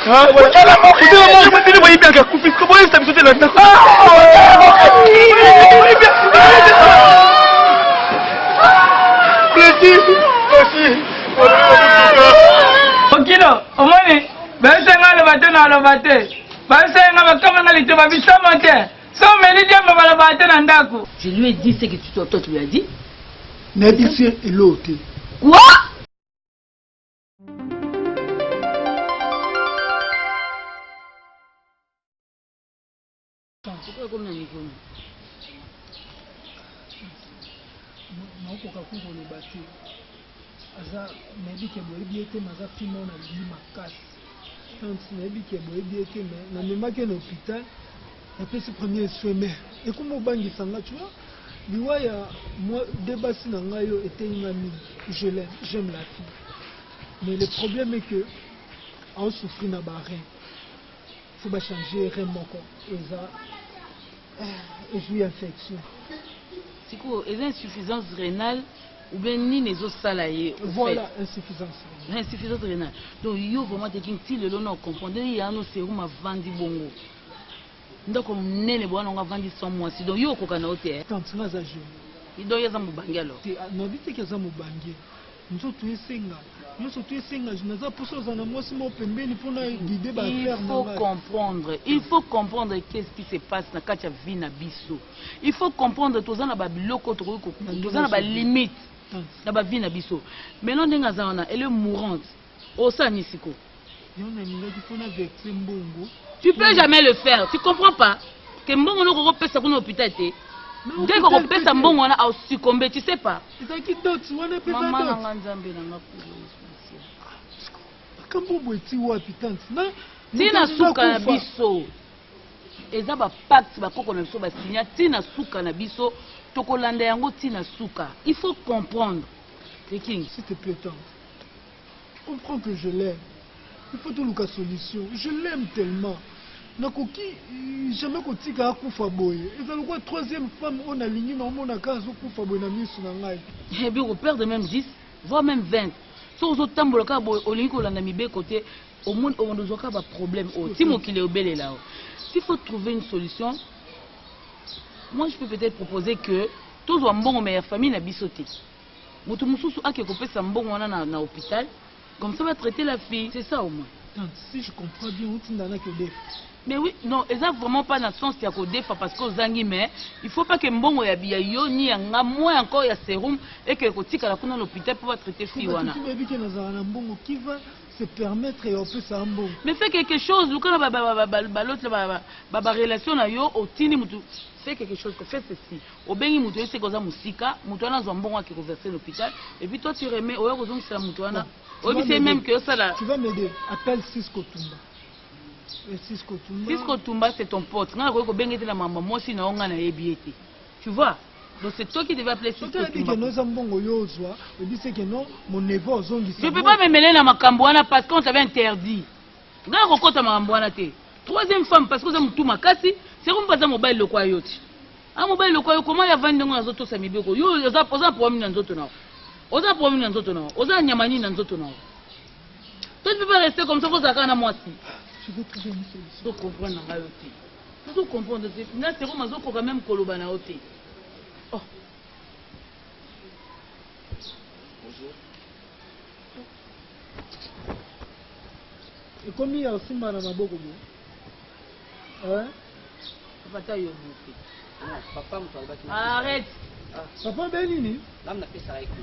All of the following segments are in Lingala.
Je lui ai dit ce que toi tu lui as dit. N'habitué et l'autre. Quoi? Moi, débattre dans Ngayo était une amie. Je l'aime, j'aime la fille. Mais le problème est que, on souffre dans barré. Il faut pas changer vraiment. Et j'ai eu infection. C'est quoi? Est-ce insuffisance rénale ou bien ni les os salariés? Voilà, insuffisance rénale. Insuffisance rénale. Donc, il y a vraiment des gens qui ne comprennent pas. Il y a un sérum à vendre bongo. Donc, on est les bonnes, on va vendre 100 mois. Donc, il y a un hôtel. Tant que ça, il doit y avoir un banquier alors. Non, il y a un banquier. Nous sommes tous les il faut comprendre qu'est-ce qui se passe dans la vie na biso. Il faut comprendre tous les limites dans la vie na biso. Maintenant, elle est mourante. Tu peux jamais le faire. Tu comprends pas que mbongo no ko pesa kuna hôpital té. Dès qu'on pesa mbongo na a succomber, tu sais pas. Maman na nzambe na ngakulu. Kambo eti wapi tante? Na tina suka na biso. Eza ba pacte ba koko na biso ba signa tina suka na biso tokolanda yango tina suka. Il faut comprendre. C'est king. S'il te plaît tante. Comprends que je l'aime. Il faut trouver une solution. Je l'aime tellement. Nakoki jamais kotika akufa boye. Et ça la troisième femme on a ligné dans mon akazo kufa boye na misu na ngai. Eh bien on perd de même 10, voire même 20. So zo tambola ka boye olingi kolanda mibe côté au monde on nous a pas problème au timo qu'il est obélé là. S'il faut trouver une solution, moi je peux peut-être proposer que tous les mbongo meilleure famille na bisoté. Mutu mususu ake kopesa mbongo na hôpital. Comme ça, on va traiter la fille. C'est ça au moins. Si je comprends bien, où tu n'en as que des. Mais oui, non, ils n'ont vraiment pas dans le sens qu'il y a que des parce que zangi mais il faut pas que mbongo ya biya yo ni anga moins encore il y a sérum et que kotika la kuna l'hôpital pour traiter fille wana. Tu m'as dit qu'il y a un mbongo qui va se permettre et on peut ça un mbongo. Mais fais quelque chose, l'autre relation na yo otini mutu fais quelque chose, fais ceci. Au bengi mutu ese koza musika, mutu wana zo mbongo qui reverser l'hôpital et puis toi tu remets au kozong ça mutu wana. C'est même que ça là. Tu vas m'aider. Appelle Cisco Tumba. Cisco Tumba, c'est ton pote. Tu vois? Donc c'est toi qui devais appeler Cisco Tumba. Je ne peux pas me mêler dans ma cambouana parce qu'on t'avait interdit. Troisième femme, parce que vous avez tout ma casse, c'est comme pas un mobile le quoi yoti. Un mobile le quoi, comment il y a 20 ans dans autres samibeko? Yo, ils ont posé un problème dans d'autres non. Oza problème dans d'autres non. Oza nyamani dans d'autres non. Toi tu peux pas rester comme ça pour ça quand moi si. Je veux trouver une solution. Tu comprends na yote. Tu comprends de c'est na c'est comme ça quand même koloba na yote. Oh. Bonjour. Et comme il y a aussi mal à ma boko. Hein? Papa yo bouffé. Papa me parle pas. Arrête. Papa Benini. Là on a fait ça avec nous.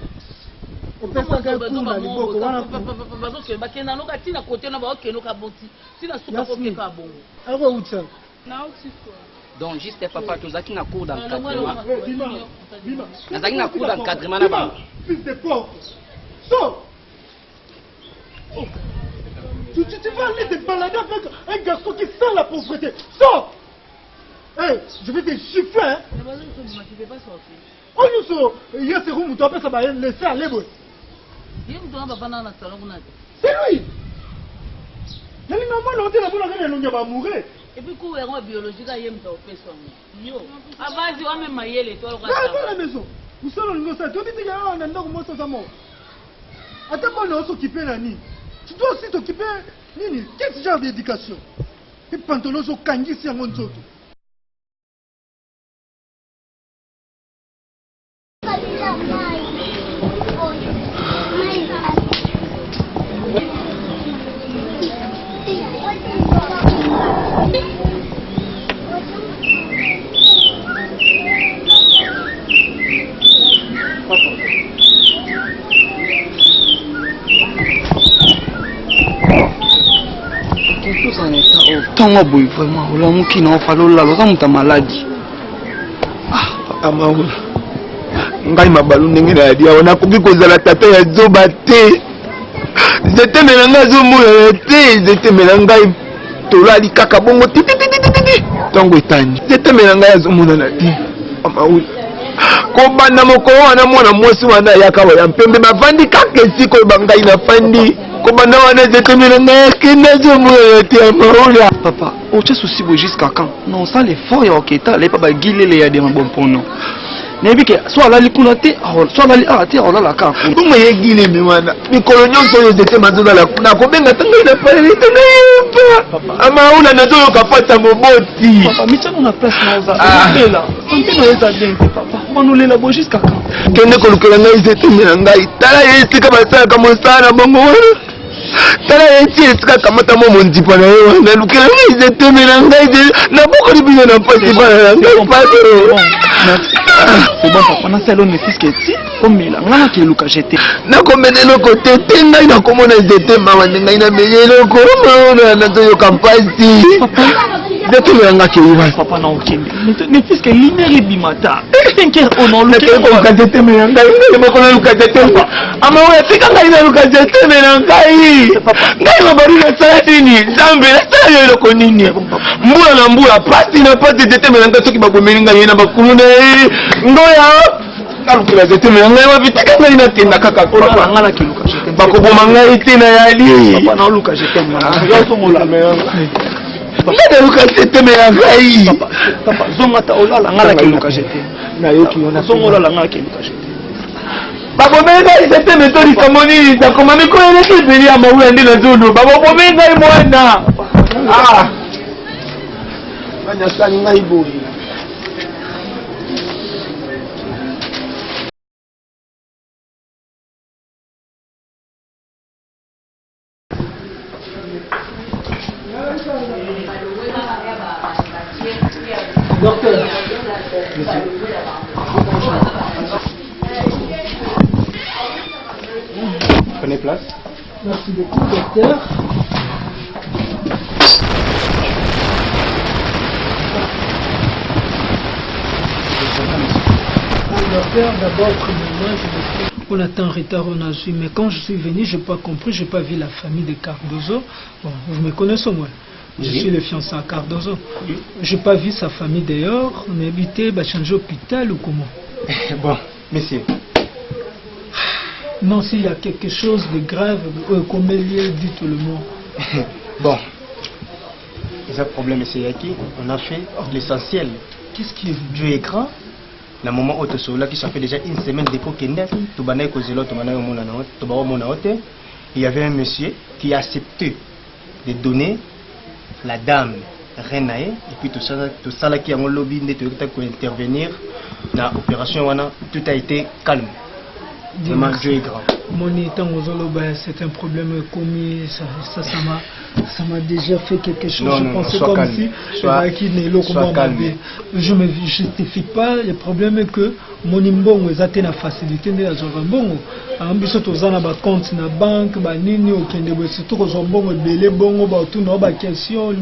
On peut faire quelque chose dans les bocaux. Papa que bakena no katina côté na ba okeno ka bonti. Sina suka ko ka bongo. Aro ucha. Na utsiko. Donc juste papa tozaki na cours d'encadrement. Bima. Nazaki na cours d'encadrement na ba. Fils de porc. Sors. Tu vas aller te balader avec un garçon qui sent la pauvreté. Sors. Hey, je vais te chiffrer, hein. Tu peux pas sortir. Oh, nous sommes. Il y a ce room où tu appelles ça, laisser aller, boy. C'est lui. Il y a une maman, on dit la bonne, on va mourir. Et puis, quand on est biologique, il y a une personne. Yo. Avant, tu vas même mailler les toiles. À la maison. Vous savez, nous sommes tous les gens qui ont un mort. Attends, on va s'occuper de la nuit. Tu dois aussi t'occuper. Nini, quel genre d'éducation? Et pantalon au kangi si en nzoto. Tango boy vraiment ola muki na ofalo la loza muta maladi. Papa maula. Ngai mabalu ndenge na dia ona kobi kozala tata ya zoba te. Zete melanga zo moya te, zete melanga tolali kaka bongo titi. Tango etani. Zete melanga ya zo mona na ti. Maula. Ko banda moko wana mwana mwasi wana yaka wa mpembe bavandi kaka esiko bangai na fandi. Comment on a été papa, on tient souci jusqu'à quand? Non, ça les forts et ok, t'as les pas guiller les yadés bon pour nous. N'est-ce que soit la likunate, soit la liate, on a la carte. Vous m'avez guillé, mais voilà. Les coloniaux sont des matos dans la cour. Combien de temps il a pas été là? Amaoula n'a pas capable de m'oboti. Papa, mais on a place là. Là. On peut nous papa. On nous l'a jusqu'à quand? Quand on a colonel, ils étaient menangai. T'as la yéti comme ça, comme ça, la bongo. Tala yeti esika kamata mo mondipa na yo na lukela ngai zete menangai na boko libino na pasi bana ngai pado. C'est bon papa, na salon ne fils que ti omela ngana ke luka jeté. Na komenelo côté ngai na komona zete mama ngai na menyelo ko na to yo kampasi. Papa, zete menanga ke uba. Papa na okende. Ne fils que limeri bimata. Tinker ono lukela ko zete menanga ngai mo kono luka zete. Ama wewe tika ngai na luka zete menangai. Ngai mabaru na salatini zambe na sayo loko nini mbula na mbula pasi na pasi zete menanga soki bagomeli ngai na bakuluna ngoya kalukula zete menanga wa bitaka ngai na tenda kaka papa ngala ke luka jeté bakoboma ngai tina yali papa na luka jeté yo to mola ngai luka zete menanga papa zongata olala ngala ke luka jeté na yoki ona zongola ngala ke luka jeté. Babomenga izete metodi kamoni za komami ko eleki bili ya mawu ndi na zulu babomenga imwana banya sani ngai boyi docteur. Prenez place. Merci beaucoup, docteur. Docteur, d'abord, premièrement, on attend en retard, on a su, mais quand je suis venu, je n'ai pas compris, je n'ai pas vu la famille de Cardozo. Bon, vous me connaissez au moins. Je suis le fiancé à Cardozo. Oui. Je n'ai pas vu sa famille d'ailleurs. On a habité, bah, changer d'hôpital ou comment? Bon, messieurs. Non, s'il y a quelque chose de grave, comme il dit tout le monde. Bon. Il y a un problème, c'est Yaki. On a fait l'essentiel. Qu'est-ce qui est venu? Dieu est grand. Le moment où tu là, qui ça fait déjà une semaine de Kokenda, il y avait un monsieur qui a accepté de donner la dame Renae et puis tout ça là qui a un lobby pour intervenir dans l'opération, tout a été calme. Vraiment, Dieu est grand. C'est un problème commis, ça m'a déjà fait quelque chose. Non, je non, pensais sois comme calme. si Sois calme. Je ne me justifie pas. Le problème est que mon imbongo est une facilité de la bongo. En plus, tu as un compte na banque, surtout que tu bongo belé bongo, tu as une question,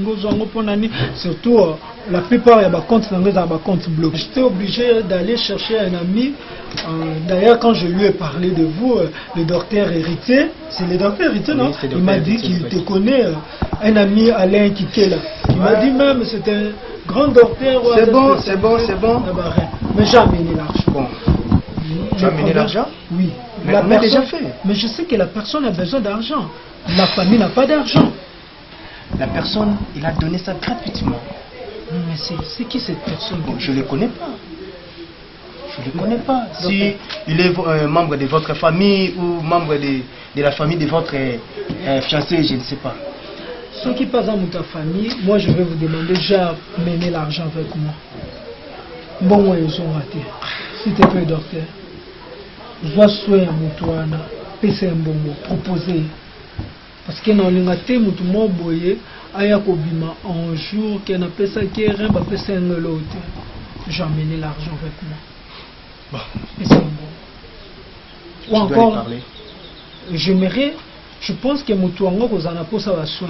surtout la plupart des comptes sont compte bloqué. J'étais obligé d'aller chercher un ami. D'ailleurs, quand je lui ai parlé de vous, le docteur Héritier, c'est le docteur Héritier, non? Il m'a dit qu'il te connaît, un ami Alain Kikela. Il m'a dit même c'est un grand docteur. C'est bon. Mais j'ai amené l'argent. Bon. Tu as amené l'argent? Oui. Mais on a déjà fait. Mais je sais que la personne a besoin d'argent. La famille n'a pas d'argent. La personne, il a donné ça gratuitement. Mais c'est qui cette personne? Bon, je ne le connais pas. Je ne le connais pas. Si il est membre de votre famille ou membre de la famille de votre fiancé, je ne sais pas. Ceux qui passent dans ta famille, moi je vais vous demander déjà mener l'argent avec moi. Bon, ils sont ratés. S'il te plaît, docteur. Vois soin à Moutouana, pèse un bon mot, proposer. Parce que dans le matin, Moutoumo boye, aya kobima un jour, qu'il a fait ça, qu'il a fait un l'autre. J'ai emmené l'argent avec moi. Bon. Pèse un bon. Ou encore, parler. j'aimerais, je pense que Moutouanga, vous en a pour ça, soin.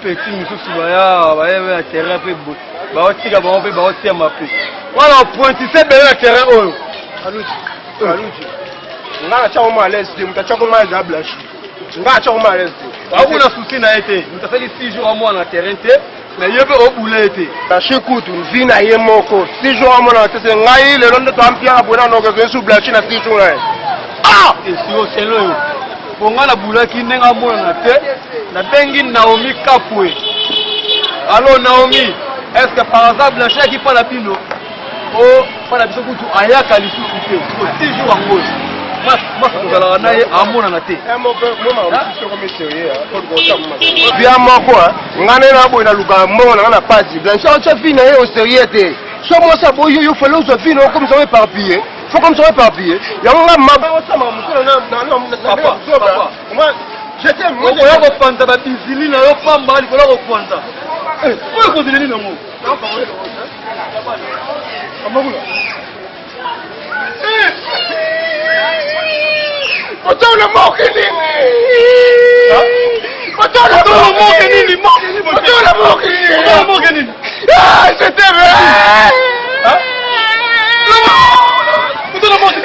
Petit mususu baya baya terrain pe bo ba otika ba on pe ba otia mapi wala pointise bele na terrain oyo aluti ngana cha o malaise de mutacha ko malaise a blanchi ngana cha o malaise ba kuna souci na été mutasali 6 jours à moi na terrain te mais yebe o boulé été ta chekutu vina ye moko 6 jours à moi na tese ngai le londo to ampia bona no ko sou blanchi na 6 jours ah et si o selo yo ponga na boulaki nenga mona na te na bengi Naomi Kapwe. Allô Naomi, est-ce que par hasard Blanchet qui parle à Pino? Oh, pas la biso kutu aya kalisu kuté. Ko 6 jours en cause. Moi ça la na ye amona na te. Moi je comme sérieux pour gocha moi. Bien moko ngane na boy na luka mbongo na pati. Blanchet on se fini au sérieux te. So moi ça boyo yo philosophie non comme ça éparpillé. Faut comme ça éparpillé. Ya nga maba ça ma mukolo na papa. Moi je t'aime, moi je vais prendre ta bizili na yo pamba li kola ko prendre. Eh, ko ko dilini na mo. Na pa wele ko. Amagula. Eh! Otona mo kenini. Otona mo kenini, mo. Otona mo kenini. Otona mo kenini. Ah, je t'aime. Hein? Otona mo kenini.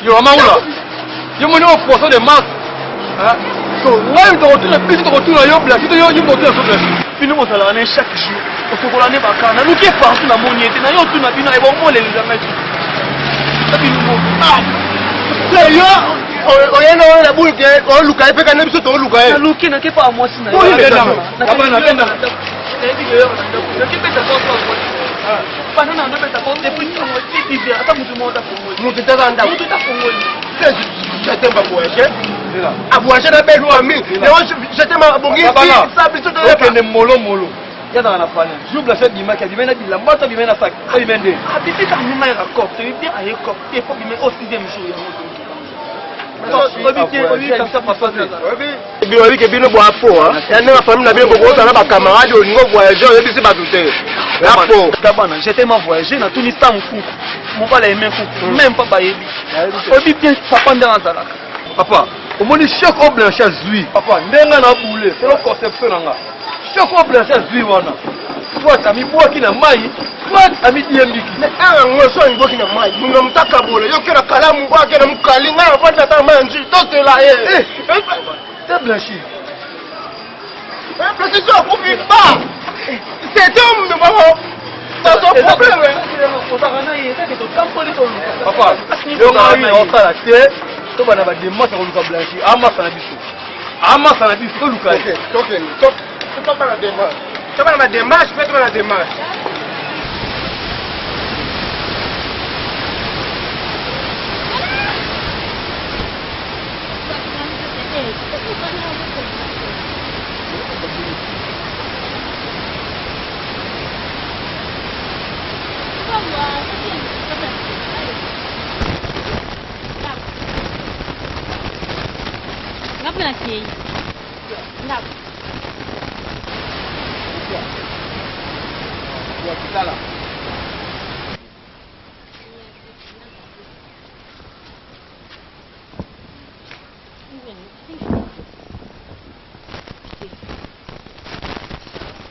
Yo, Amaoula, yo mon poisson de masse. ngai tokotuna bisi tokotuna yo blasi to yo nyimboto so blasi bino mozalaka na chaque jour osokola ne bakana naluki partout na moni ete na yo tuna bino ebongolelizanga ti abino yo oyena oyo na buluke oluka ye peka na biso toluka ye naluki nakepa amwasi na banana ndobeta ko depuis ntango titi ata mutu mo da fongoli mutu teka nda mutu ta fongoli j'étais ma voyage a voyage na belu ami j'étais ma bongi ça biso to okende molo molo yada na fana jour la fête bimaka bimena bilamba to bimena sak to bimende abisi ka nyuma ya record to bien aye cop te faut bimena au 6e jour ya moto bilobi ke bino bwa po yane ma famille na bino boko na ba camarade olingo voyager oyebisi bato te yapo kabana j'étais ma voyager na tuni temps fou mon pas les mains fou même pas bayebi obi bien papa ndanga zalaka papa omoni choc au blanchage lui papa ndenga na boule c'est le conception nanga choc au blanchage lui wana soit ami boki na mai soit ami diembiki anga ngoso ngoki na mai munga mutaka bole yo kera kalamu bake na mukali nga fata ta manji to la ye c'est blanchi blanchi so kufi ba c'est homme de moi ça son problème papa yo nga on sala te to bana ba demasa ko luka blanchi amasa na biso to luka to pas la démarche to pas la démarche mais to pas la démarche Ngapi na kiei? Ngapi? Ya kitala.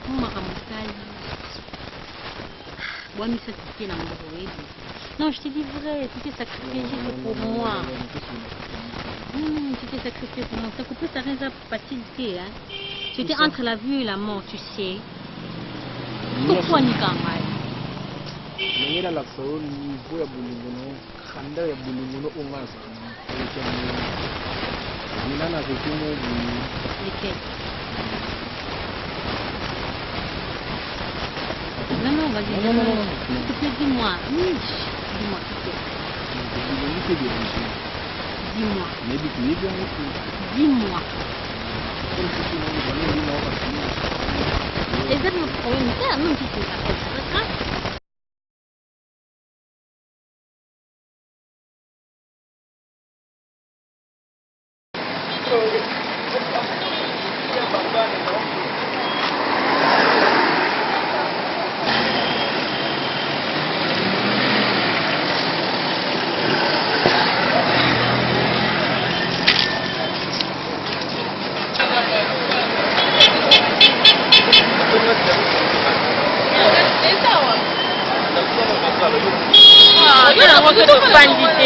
Mama kamukali. Bwami sacrifié na mambo wetu. Non, je te dis vrai, tu t'es sacrifié juste pour moi. Tu t'es sacrifié pour moi. Ça coupe ta raison facilité, hein. Tu étais entre la vie et la mort, tu sais. Pourquoi ni kamai? Nengela la sawo ni boya bulunguno, khanda ya bulunguno ongaza. Mina na vekimo Lesquels? Non, vas-y, non. S'il te plaît, dis-moi. Dis-moi, s'il te plaît. Dis-moi. Dis-moi. Et ça me problème, ça, même si c'est ça.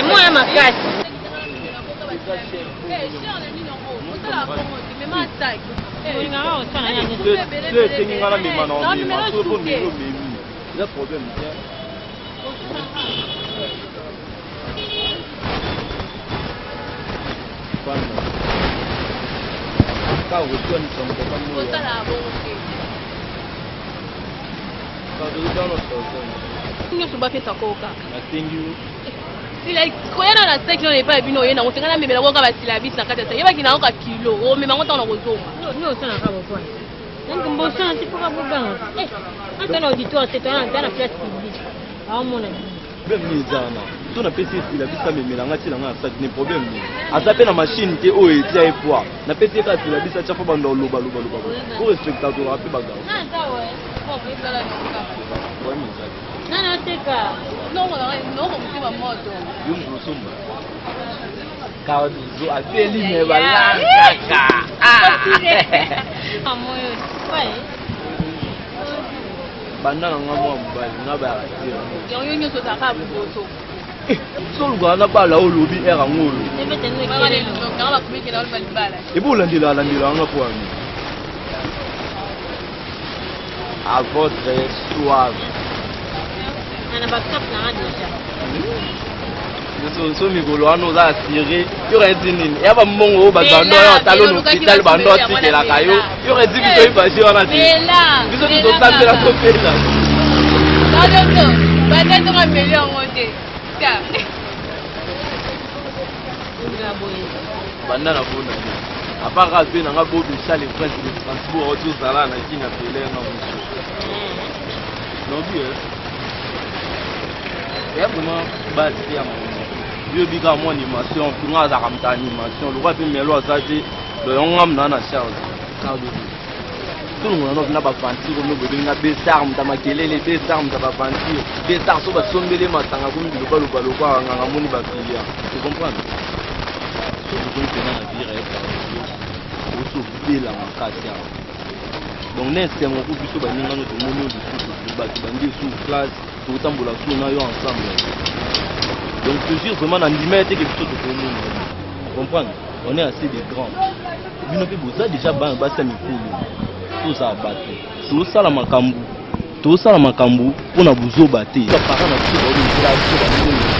Moi, ma casse. Il a croyé dans la section n'est pas bino yena on tengana memela ko ka basila bis na kata yeba kina ko ka kilo o mema ngota na kozoma no sana ka bokwa ngi mbosa nti poka buganga ata na auditoire c'est dans la place publique a mona problème ni zana to na pesi la bisa memela ngati la ngasa ni problème ni azape na machine te o etia e poa na pesi ka la bisa chafa banda loba ko spectateur ape baga na zawe ko kala Nana teka. No mtima moto. Yungu sumba. Kawa zo ateli me balanga. Amoyo. Vai. Banda ngamo mbali ngaba atira. Yo nyoso zaka buboso. Solo na pas là au lobby era ngolo. Et vous landela nga pour ami. À votre soif. On a pas déjà. So mikolo ano za assuré yo redi nini ya ba mongo ba bando ya talo no hospital bando tikela kayo yo redi biso ibashi wana ti biso to tandela ko pela ba to ka million ngote ta banda na bona apaka pe na ngabo bi sale prince de transport auto zala na kinga pele na muso no bien ya vraiment ba ti ya yo bika mo animation tunga za kamta animation lo kwa pe melo asati lo yongam na charge kado tout le monde na ba fanti ko no bobe na be sarm ta makelele be sarm ta ba fanti be sarm so ba sombele matanga ko mbi lo ba lo kwa nganga moni ba kilia tu comprends so ko tena na dire o so bela makasi donc n'est c'est mon groupe biso ba ninga no to moni o biso ba bandi sous classe to tambola so na yo ensemble. Donc toujours vraiment dans l'image quelque chose de commun. Comprendre? On est assez des grands. Bino pe boza déjà ba ça mikulu. Tout ça battu. Tout ça la makambu. Tout ça la makambu pona buzo baté. Ça parent na tout ba ni la so ba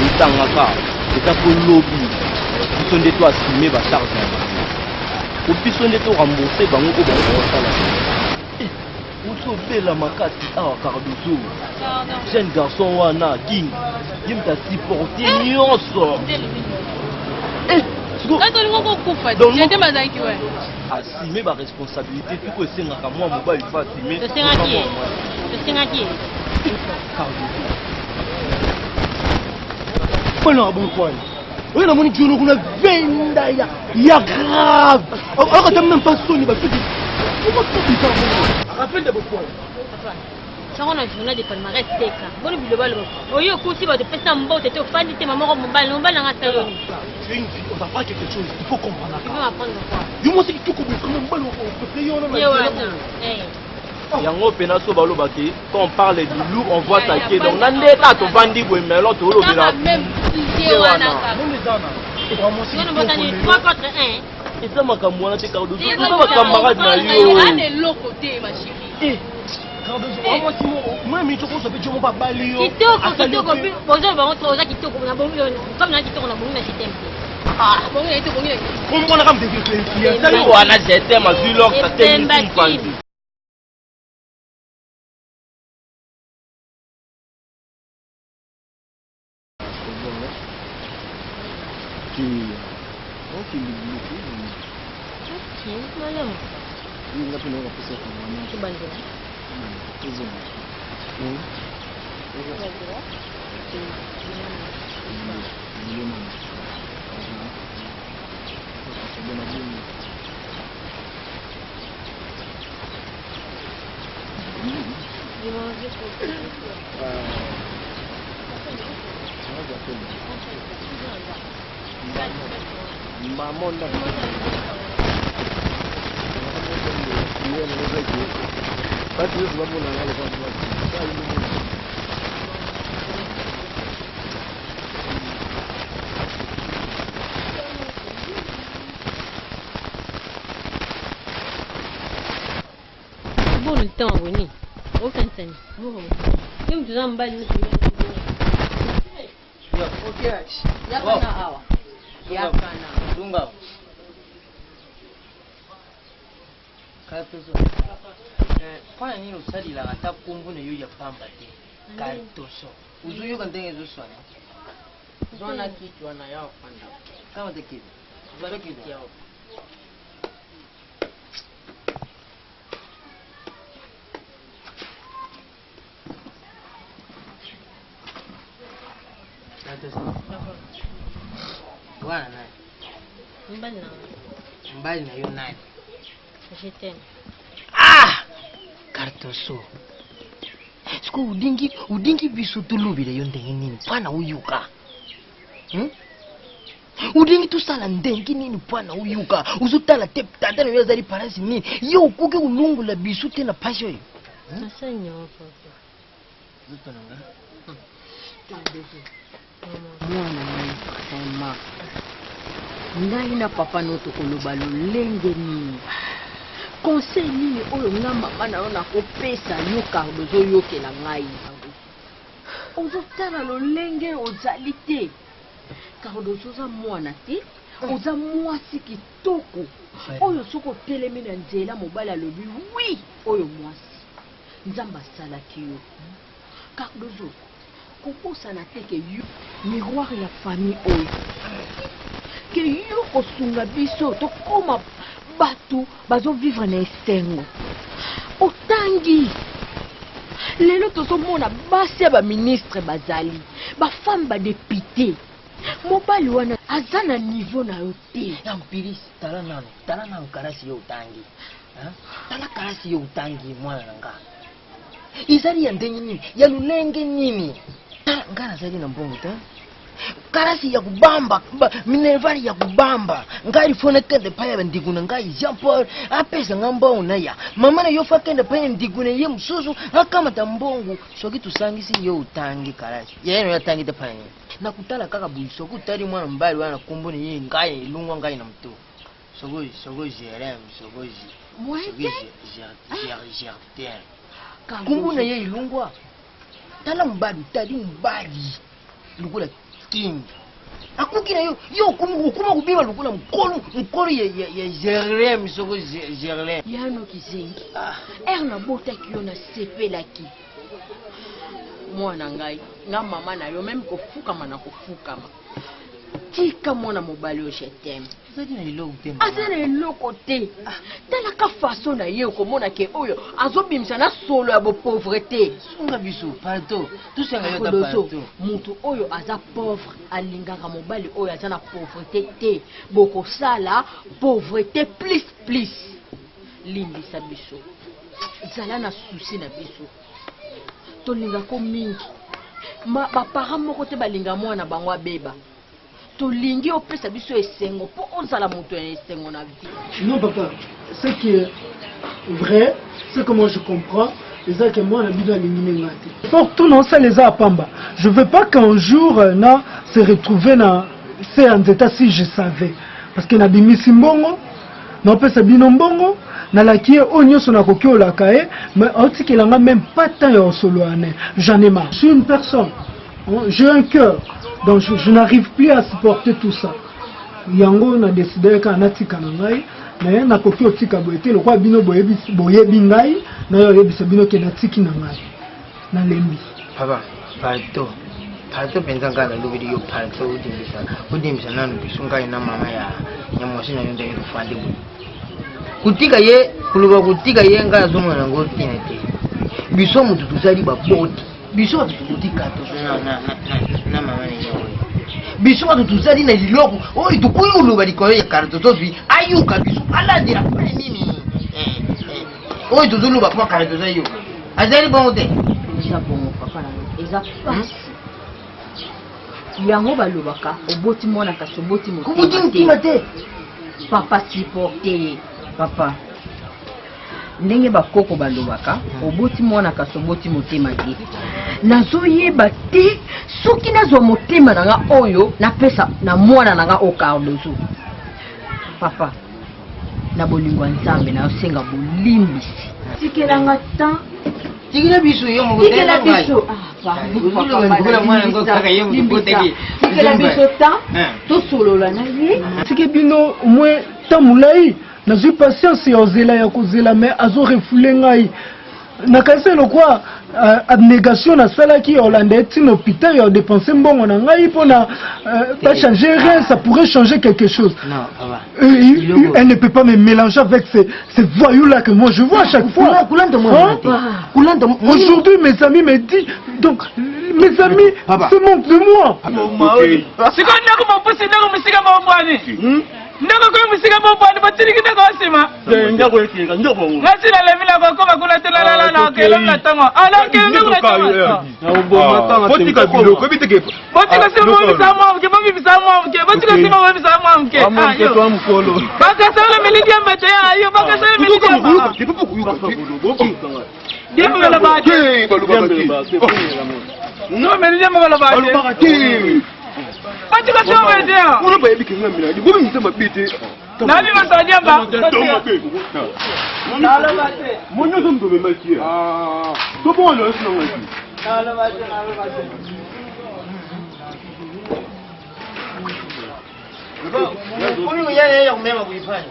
ni tangaka. C'est ça pour lobby. Ils sont des toi assumer ba charge. Ou puis sont des toi rembourser bango ko ba ça là. Bela makasi awa Cardozo jeune garçon wana king yimta supporter nyonso assumer ba responsabilité puis ko esengaka moi mobali fa assumer Pona bon point. Oui, la moni jono kuna venda ya grave. On ne même pas sonner ba tout. Rappelle de beaucoup. On a journal de palmarès teka. Bon le bilobalo. Oyo kuti ba te pesa mbote te ofandi te maman mobile na salon. C'est une vie, on apprend quelque chose, il faut comprendre. Tu peux m'apprendre quoi? Du moins c'est que tout comme vraiment mobile on peut payer on a. Yango pena so balo baki quand on parle du loup on voit taquer donc nandeta to vandi go melon to lo bila. Même si wana ka. Bon les ana. Et vraiment c'est 3 contre 1. Et ça makambo wana te Cardozo. C'est pas camarade na yo. On est l'autre côté ma chérie. Moi, mais tu sais, je ne pas balayer. Kitoko, bonjour, on va kitoko, on a bon, comme on a kitoko, on a bon, on a kitoko. Ah, bon, il était bon. Comment on a comme des filles? Ça on a jeté ma vie là, ça t'est une fille. Bon le temps, oui. Aucun temps. Même tu as un bal. Kwa nini usalila hata kumbu na yuya pamba te Cardozo uzuyo kantenge zuswana zona kitu ana yao panda kama te kitu zalo kitu yao Bwana naye mbali na yo naye Je t'aime. Ah! Cardozo. Siko udingi biso tulubile yo ndenge nini pana uyuka. Udingi tusala ndenge nini pana uyuka. Uzutala te tata no yazali parasi nini. Yo ukuke ulungula biso te na passion yo. Asanyo papa. Zutonanga. mwana ngai vraiment ngai na papa noto koloba lolenge nini conseil nini oyo nga mama na yo nakopesa yo Carlos oyokela ngai ozotala lolenge ozali te Carlos oza mwana te oza mwasi kitoko oyo soki otelemi na nzela mobali alobi wi oyo mwasi nzambe asalaki yo Carlos kokosana te ke yo miroir ya famille oyo ke yo kosunga biso tokoma bato bazovivre na esengo otangi lelo tozomona basi ya baministre bazali bafemme badepute mobali wana aza na niveau na yo te yampirisi tala nano karasi yo utangi tala karasi yo utangi mwana nanga izali ya ndenge nini ya lulenge nini nga nazali na mbongo te karasi ya kubamba minervari ya kubamba ngari fona kende paya ndiguna ngai Jean Paul apesa ngambongo na ya mama na yofa kende paya ndiguna ye mususu akama tambongo soki tusangisi yo utangi karasi yeno ya tangi te paya nakutala kaka buiso kutali mwana mbali wana kumboni ye ngai lungwa ngai na mtu sogo Jerem Gertin kumbona ye ilungwa tala mbali tali mbali lukula king akukina yo kuma kubiba lukula mkolo ya Jerem sogo Gerlin yano kizengi erna bota kiyo na sepelaki mwana ngai nga mama na yo même kofukama na kofukama tika mwana mobali yo je t'aime aza na eloko te talaka faso na ye okomona ke oyo azobimisa na solo ya bopauvreté sunga biso parto tusenga yo parto mutu oyo aza pauvre alingaka mobali oyo aza na pauvreté te bokosala pauvreté plus limbisa biso zala na souci na biso tolinga ko mingi baparent moko te balinga mwana bango abeba tolingi opesa biso esengo po ozala moto ya esengo na vie. Non papa, ce qui est vrai, c'est que moi je comprends, c'est que moi la vie est surtout non ça les a à Pamba. Je veux pas qu'un jour na se retrouver na c'est en état si je savais parce que na bimisi mbongo na opesa bino mbongo na la qui est onyo sona kokio la kae mais autre qu'il en a même pas tant ya solo ane. J'en ai marre. Je suis une personne, j'ai un cœur. Donc je n'arrive plus à supporter tout ça. Yango na décidé ka natika na ngai mais na koki otika boete le kwa bino boye bingai na yo yebisa bino ke natiki na ngai na lembi papa parto penza ngana lobidi yo parto udimisa nanu bisunga ina mama ya nyamosi na yonde kufande bu kutika ye kuluba kutika ye ngana zo mwana ngo tinete biso mutu tuzali baboti biso tukutika to na mama ni biso tuzali na liloko oyi tukuyulu balikolo ya karto tofi ayuka biso alandira kwa nini oyi tuzulu ba kwa karto zayo azali bongo te eza bongo papa na eza pasi yango balobaka oboti mwana kasi oboti motema te papa supporte papa ndenge bakoko balobaka oboti mwana kasi oboti motema te nazoyeba te soki nazwa motema nanga oyo napesa na mwana nanga o Carlos papa na bolingo nzambe na osenga bolimbisi tikelanga tan tikela biso yo mo tikela biso tikela biso tan tosolola na ye tike bino au moins tamulai nazwi patience ya ozela ya kozela mais azo refoule ngai nakasi lokwa abnégation nasalaki Hollande etina hôpital ya dépenser mbongo na ngai mpona pas changer rien, ça pourrait changer quelque chose. Non, papa. Elle ne peut pas me mélanger avec ces voyous-là que moi je vois à chaque fois. Aujourd'hui mes amis me disent, donc mes amis se moquent de moi. ndako ko musika bo bwana batiri kita ko sima ndako yekeka ndako ngasi la levila ko ba kula tela la na kelo na tango ala ke ndako na tango na uboma tanga botika bilo ko biteke botika sima mo bisama ke mo bisama ke botika sima mo bisama ke ayo to amkolo baka sala milidia mbete ayo baka sala milidia mbete ke popo kuyuka boki dembe la ba ke no milidia mbala ba ke Pati ka so be dia. Uno ba yebiki ngamila. Di bobi mtema bite. Nani ma so dia ba. Nalo bate. Mono zo mbe makia. To bon lo sino ngati. Nalo bate. Kuni uyeye ya umema kuifanya.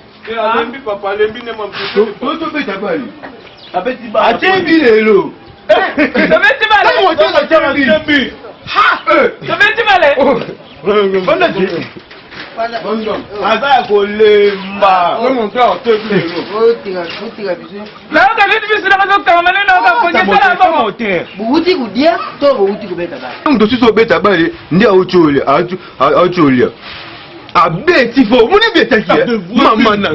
Alembi papa alembi ne mamputo. To beta bali. Abeti ba. Atembi lelo. Tabeti bale. Kama wote atembi. Ha! Tabeti bale. Banda ji. Aza kolemba. Kama mtu atembi lelo. Otiga biso. La ka litu biso na ka kama maneno ka konyesha na baba. Buhuti kudia to buhuti kubeta bale. Ndo siso beta bale ndia ochole. Achole. Abeti fo muni beta ki. Mama na.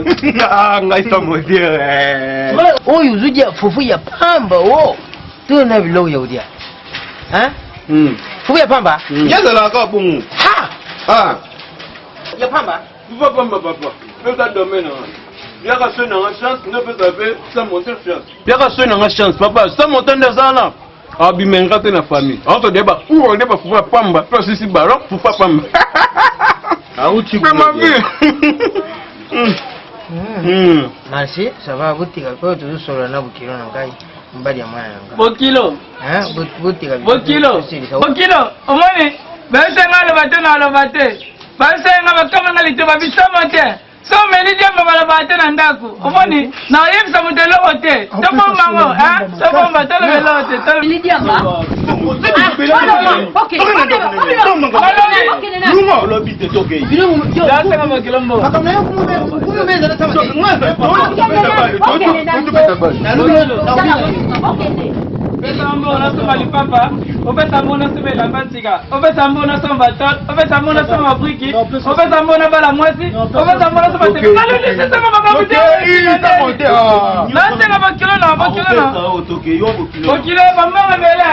Ngai sa modere. Oyo zudia fufu ya pamba wo. Tu na bilo ya udia. Ha? Fufu ya pamba? Yaza la ka bungu. Ha! Ah. Ya pamba? Tu vas pamba papa. Fais ta domaine. Bien que ce n'a chance, ne peut savoir sans monter chance. Bien que ce n'a chance papa, sans monter des ala. Abimenga te na famille. On te débat où on débat fufu pamba. Toi si baron fufu pamba. Ah où tu peux ma vie. Merci, ça va butika kwa tu solo na bukiro na ngai. Mbali ya mwana nanga. Bokilo. Butika. Bokilo. Bokilo. Omoni, bese ngalo bate na lo bate. Bese ngaba kama ngalite babisama te. So meli jamba bala bate na ndaku. Omoni, na yemsa mutelo wote. Tomo mango, tomo matelo velote. Meli jamba. Okay. Lungo lo bite toke. Ya tenga makilombo. Makamna yo kumumeza na tama. Obetambo na soma lipapa, obetambo na soma lambatika, obetambo na soma batot, obetambo na soma briki, obetambo na bala mwasi, obetambo na soma teke. Alo ni sema makabuti. Na tenga bakilo na bakilo na. Bakilo bamba mbele.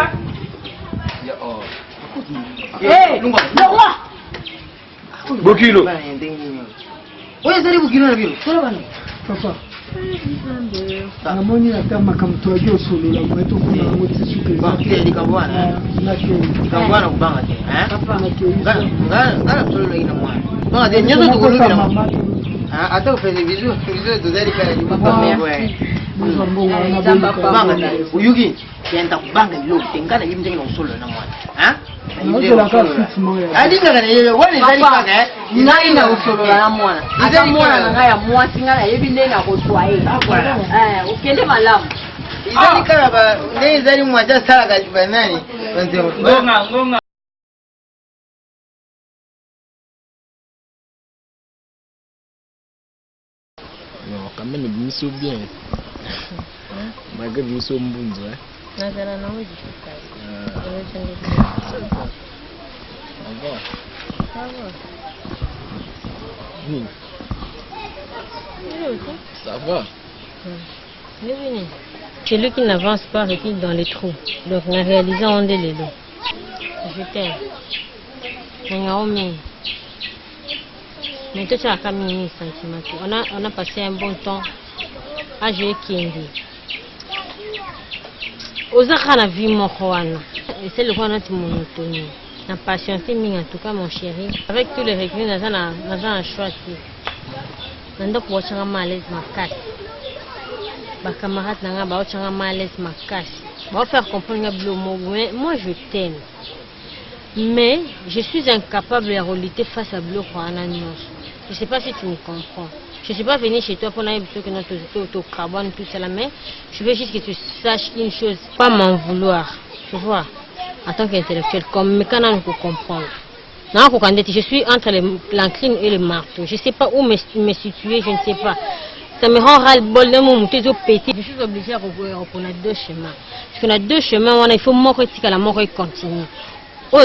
Lungo. Bokilo. Oya sari bukilo na biro. Solo bana. Papa. Namoni ata makamto ajo solo la mweto kuna ngoti suke. Bakile likabwana. Likabwana kubanga te, Papa na kio. Ngana solo ina mwana. Banga de nyoto tukulugira mama. Ata ufanye vizuri tuzali kaya nyumba wewe. Banga te. Uyugi yenda kubanga bilo tengana yimtenge na solo na mwana. Adinga kana yeye wani zali kaka ngai na usolola na mwana ata mwana na ngai ya mwasi ngai na yebi nde na kotwa ye ukende malamu izali kaka ba nde izali mwaja sala kajiba nani ngonga Non, quand même, ils sont bien. Malgré qu'ils sont bons, Nazala na hoje Ça va. Celui qui n'avance pas recule dans les trous. Donc, en réalisant, on est les lots. Je t'aime. Mais tout ça a caminé sentiment. On a passé un bon temps à jouer Kendi. Ozaka na vie mokoana. Et c'est le roi notre monotonie. La patienté en tout cas mon chéri. Avec tous les recrues, nous avons un choix. Nous avons un malaise makasi. Mes camarades n'ont un malaise makasi. On va faire comprendre que moi je t'aime. Mais je suis incapable de relutter face à Bleu Rwanda. Je ne sais pas si tu me comprends. Je ne suis pas venu chez toi pour dire que notre carbone, tout cela, mais je veux juste que tu saches une chose, pas m'en vouloir. Tu vois, en tant qu'intellectuel, comme mécanicien, on peut comprendre. Je suis entre l'enclume et le marteau. Je ne sais pas où me situer, je ne sais pas. Ça me rend ras-le-bol de mon petit pété. Je suis obligé de reprendre deux chemins. Parce qu'on a deux chemins, il faut mourir et la mort continue. Oh,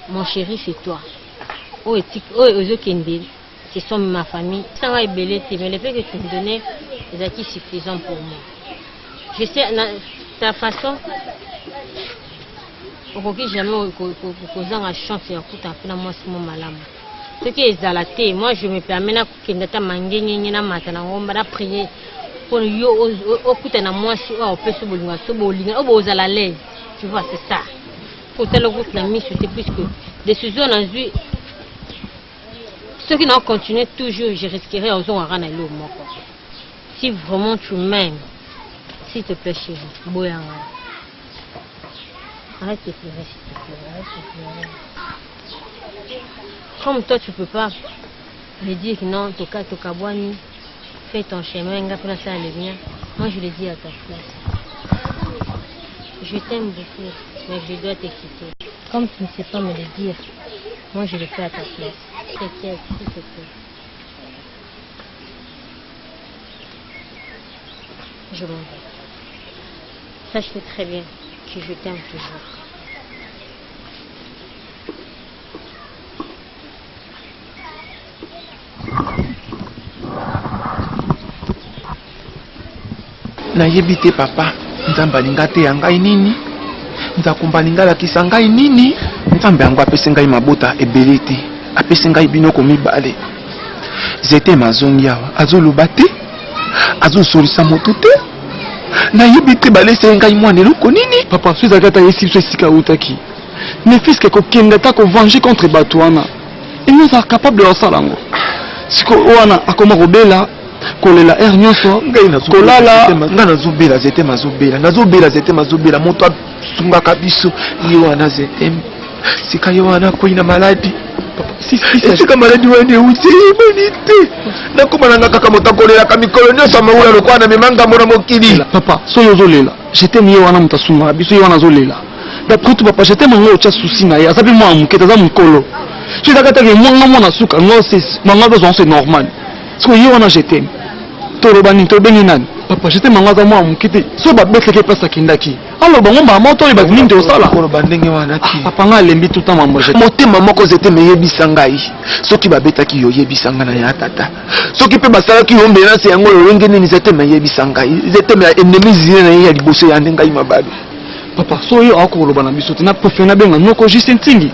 mon chéri, c'est toi. Oh, ce sont ma famille. Ça va être belé, mais le fait que tu me donnais est acquis suffisant pour moi. Je sais, ta façon, au jamais causant la chance et écoute un peu dans moi, c'est mon malam. Ce qui est zalaté, moi je me permets de m'engager, prier pour yo, écoute un moi, si on peut se bouger, à l'aise. Tu vois, c'est ça. Pour tel route, la mise, c'est plus que décision en vue. Ceux qui n'ont continué toujours, je risquerais aux gens à l'eau. Si vraiment tu m'aimes, s'il te plaît, chérie, Boyanga. Arrête de pleurer, s'il te plaît. Arrête de pleurer. Comme toi, tu peux pas me dire que non, toka boani, fais ton chemin, nga pour ça le mien. Moi, je le dis à ta place. Je t'aime beaucoup, mais je dois te quitter. Comme tu ne sais pas me le dire, moi, je le fais à ta place. T'inquiète, s'il te plaît. Je m'en vais. Sache-le très bien que je t'aime toujours. nayebi te papa nzambe alinga te ya ngai nini nzakumba alinga alakisa ngai nini nzambe yango apesi ngai mabota ebele te apesi ngai binoko mibale zete mazongi awa azoloba te azosolisa moto te nayebi te balese ngai mwana eloko nini papa so ezalaki ata yesi biso esika autaki nefiske kokende ata kovange contre bato wana emi ozala capable ya osala yango siko wana akoma kobela kolela air nyonso kolala nga nazobela zete mazobela moto asungaka biso ye wana zete sika ye wana akwei na maladi esika maladi wana euti eyebani te nakomananga kaka moto akolelaka mikolo nyonso amaula lokwa na memangambo na mokili papa soki ozolela jeteme ye wana moto asungaka biso ye wana azolela d'après tout papa jeteme yango otya susi na ye aza mpe mwana mokete aza mokolo so ezaka take mwanga mwana suka manga bezwango c'est normal siko ye wana jeteme toloba nini tobengi nani papa jeteme yango aza mwana mokete so babetleke place akendaki alors bango mama to oyebaki nini te osala koloba ndenge wana ti papa nga alembi tout temps mambo motema moko zeteme yebisa ngai soki babetaki yo yebisa ngai na ya tata soki mpe basalaki yo menase yango lolenge nini zeteme yebisa ngai zeteme ennemi zine na ye ya liboso ya nde ngai mababe papa so oyo akokoloba na biso te na préféré nabenga noko juste ntingi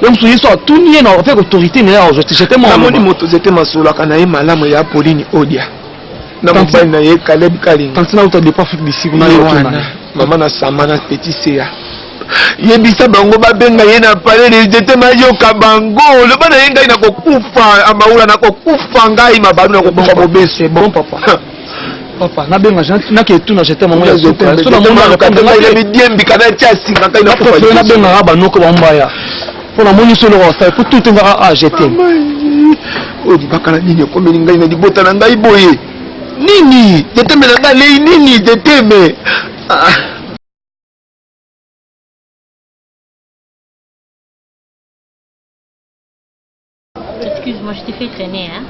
yo mosusu ye so atuni ye na avec autorité na ye ajeteme namoni moto zeteme asololaka na ye malamu ya Pauline Odia na mobali na ye Caleb Kalinga tantina uta depa Afrique du Sud na wana mama na sama na petit seya yebisa bango babenga ye na pale de zeteme ayoka bango loba na ye ngai nakokufa amaula nakokufa ngai mabalu nakokufa mobeso bon papa papa nabenga nake etuna jeteme mo ya zoka so na mona ngai midiembi kana tia singa ngai nakokufa nabenga banoko bambaya pour la moni solo ça il faut tout engara à jeter o di bakala nini komeli ngai na libota na ngai boye nini zeteme na ngai nini zeteme Excuse-moi, je t'ai fait traîner, hein.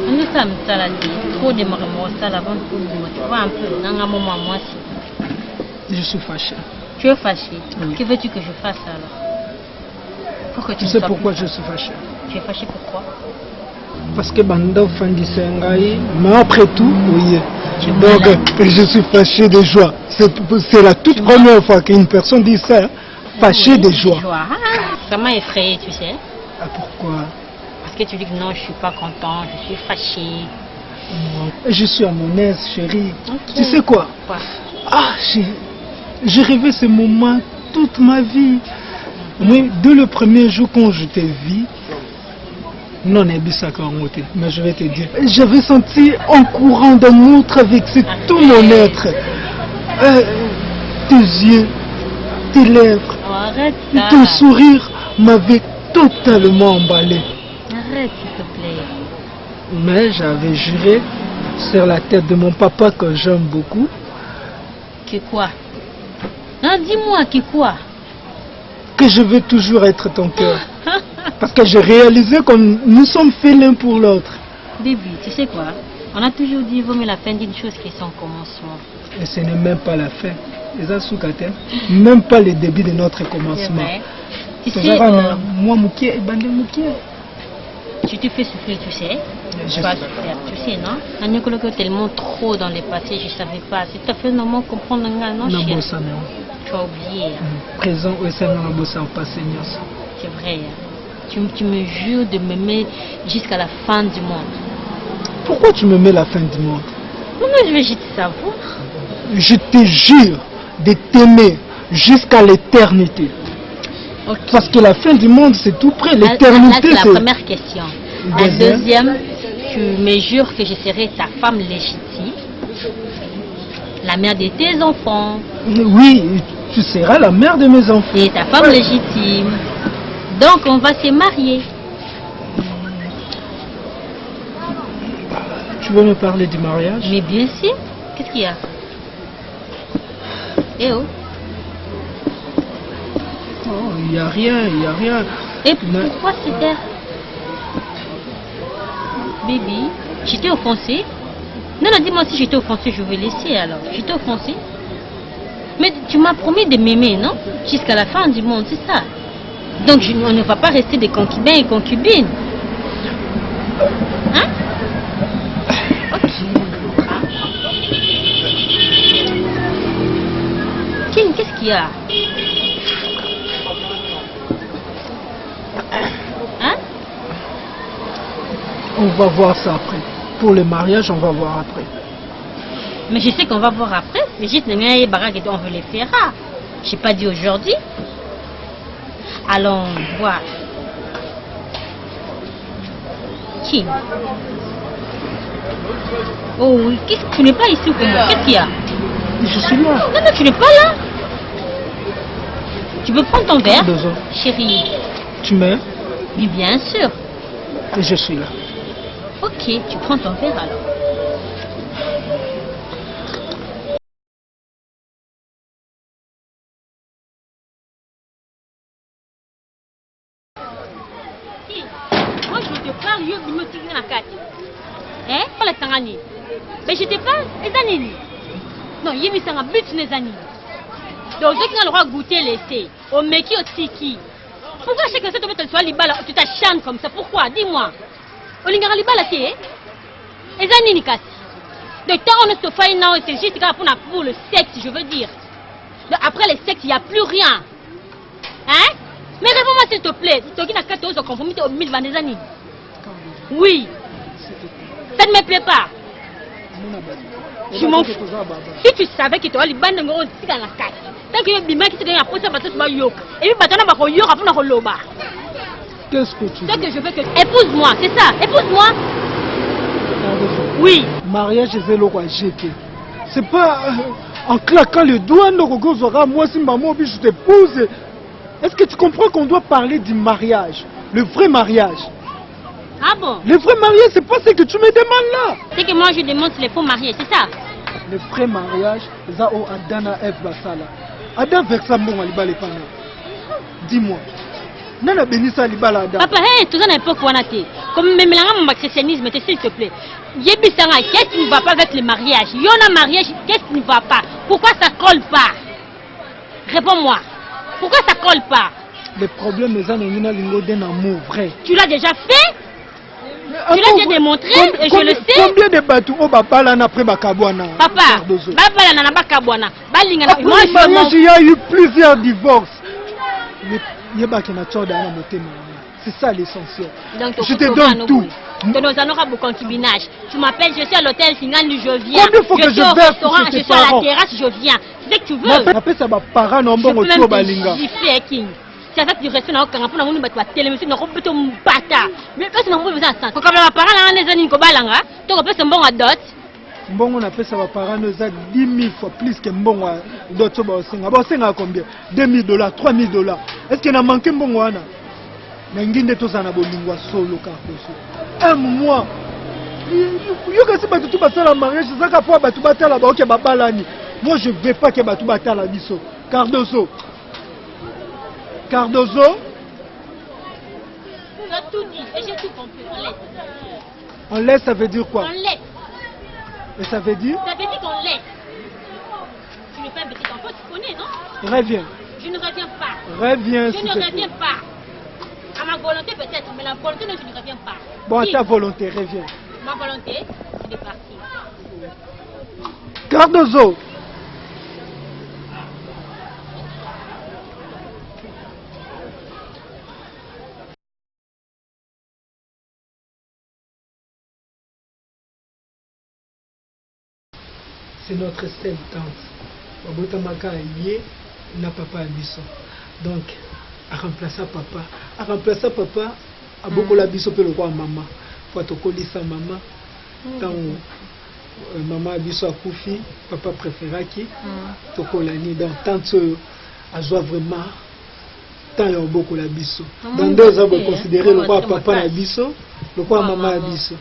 On est ça, mais ça l'a dit. Trop de marmots, ça la vente pour moi. Tu vois un peu, dans un moment, moi aussi. Je suis fâché. Tu es fâché. Oui. Que veux-tu que je fasse alors? Pourquoi tu sais pourquoi je suis fâché? Tu es fâché pourquoi? Parce que Banda Fandi Sengai, mais après tout, oui. Donc, je suis fâché de joie. C'est la toute première fois qu'une personne dit ça, fâché de joie. Ça m'a effrayé, tu sais. Ah, pourquoi? Parce que tu dis que non, je suis pas content, je suis fâché. Je suis à mon aise, chérie. Okay. Tu sais quoi? Quoi? Ah, j'ai rêvé ce moment toute ma vie. Oui, dès le premier jour quand je t'ai vu, non, mais je vais te dire, j'avais senti en courant d'un autre avec tout mon être. Tes yeux, tes lèvres, ton sourire m'avait totalement emballé. Arrête, s'il te plaît. Mais j'avais juré sur la tête de mon papa que j'aime beaucoup. Que quoi? Non, dis-moi, que quoi? Que je veux toujours être ton cœur. Parce que j'ai réalisé comme nous sommes faits l'un pour l'autre. Baby, tu sais quoi? On a toujours dit qu'il vaut mieux la fin d'une chose qui est son commencement. Et ce n'est même pas la fin. Même pas le début de notre commencement. Tu sais, moi, tu te fais souffrir, tu sais. Tu vas souffrir, tu sais, non? On est coloqué tellement trop dans le passé, je ne savais pas. C'est tout à fait normal comprendre un gars, non, chien? Tu as oublié. Présent, c'est vrai. Tu me jures de m'aimer jusqu'à la fin du monde. Pourquoi tu me mets la fin du monde? Comment je vais te savoir? Je te jure de t'aimer jusqu'à l'éternité. Ok. Parce que la fin du monde, c'est tout près. Là, L'éternité, c'est c'est... la première question. La deuxième, tu me jures que je serai ta femme légitime, la mère de tes enfants. Oui, tu seras la mère de mes enfants. Et ta femme légitime. Donc, on va se marier. Tu veux me parler du mariage? Mais bien sûr. Qu'est-ce qu'il y a? Eh oh. Oh, il n'y a rien, il n'y a rien. Et pourquoi se taire? Baby, je t'ai offensé? Non, non, dis-moi si je t'ai offensé, je vais laisser alors. Je t'ai offensé? Mais tu m'as promis de m'aimer, non? Jusqu'à la fin du monde, c'est ça. Donc on ne va pas rester des concubins et concubines. Hein? Ok. King, qu'est-ce qu'il y a? Hein? On va voir ça après. Pour le mariage, on va voir après. Mais je sais qu'on va voir après. Mais juste on veut les faire. Je n'ai pas dit aujourd'hui. Allons voir. Qui? Oh oui, qu'est-ce que tu n'es pas ici ou comment? Qu'est-ce qu'il y a? Je suis là. Non, non, tu n'es pas là. Tu peux prendre ton verre? Chérie. Tu m'aimes? Oui, bien sûr. Et je suis là. Ok, tu prends ton verre alors. Moi je te parle, yo binotique na kati. Hein? Pas la tangani. Mais je te parle, les anini. Non, yé misanga but les anini. Donc ceux qui ont le droit de goûter l'essai, au meki au tiki. Pourquoi chaque fois que tu sois libala, tu t'achantes comme ça? Pourquoi? Dis-moi. Olingara libala c'est les anini kasi. De temps on se fait non, c'est juste pour le sexe, je veux dire. Donc, après le sexe, il n'y a plus rien. Hein? Mais réponds-moi s'il te plaît. Tu as 14 ans, conformité au 1000 des années. Oui. Ça ne me plaît pas. Je m'en fous. Si tu savais que tu as les bandes de gros dans la carte, tant que tu as des qui te posé à tu vas yoke. Et puis maintenant, tu vas yoke après le loba. Qu'est-ce que tu veux? Ce que je veux que. Épouse-moi, c'est ça. Épouse-moi. Oui. Mariage, c'est le roi jeté. C'est pas en claquant les doigts, moi si maman, je t'épouse. Est-ce que tu comprends qu'on doit parler du mariage? Le vrai mariage. Ah bon? Le vrai mariage, c'est pas ce que tu me demandes là. C'est que moi je demande les faux mariés, c'est ça? Le vrai mariage, c'est au Adana F Basala. Adam versa mon alibal et pana. Dis-moi. Nana bénissa alibal Adam. Papa, hey, tout ça n'est pas quoi naté. Comme même là, mon christianisme, s'il te plaît. Yébissanga, qu'est-ce qui ne va pas avec le mariage? Il y en a mariage, qu'est-ce qui ne va pas? Pourquoi ça colle pas? Réponds-moi. Pourquoi ça colle pas? Le problème est d'un amour vrai. Tu l'as déjà fait? Tu l'as déjà démontré et je le sais. Combien de bateaux au Babalan après Bakabouana? Papa, Babalan n'a pas Bakabouana. Après le mariage, il y a eu plusieurs divorces. C'est ça l'essentiel. Je te donne tout. Tu m'appelles, je suis à l'hôtel Singani, je viens. Combien faut que je suis au restaurant, je suis à la terrasse, je viens. C'est que tu veux. Après ça va parler non bon autour balinga. Tu as fait du reste dans le camp pour nous battre télévision, nous rebeutons un bata. Mais parce que nous avons besoin de ça. Quand on va parler là, les amis kobalanga, tu repères ce bon à dot. Bon, on appelle ça va parler nous a 10 000 fois plus que bon à dot sur Baosenga. Baosenga à combien? $2 000, $3 000. Est-ce qu'il a manqué bon wana? N'enginde tous en abomingo solo car un mois. Yo kasi batu tu batala mariage, c'est ça qu'a fois batu batala ba ok babalani. Moi je veux pas que batu batala biso. Cardozo. Cardozo. On a tout dit et j'ai tout compris. On laisse. On laisse, ça veut dire quoi? On laisse. Et ça veut dire? Ça veut dire qu'on laisse. Tu ne fais pas bêtise encore, tu connais, non? Reviens. Je ne reviens pas. Reviens. Je ne reviens pas. À ma volonté peut-être, mais la volonté non, je ne reviens pas. Bon, à ta volonté, reviens. Ma volonté, c'est de partir. Cardozo. C'est notre seule tante. Babotamaka yé na papa Abisso. Donc, à remplacer papa. À remplacer papa, à beaucoup la biso pe le roi maman. Faut te coller sa maman. Tant maman biso a koufi, papa préféra qui to kolani donc tant a joie vraiment tant y a beaucoup la biso. Dans 2 ans on considérer le roi papa la biso, le roi maman la biso.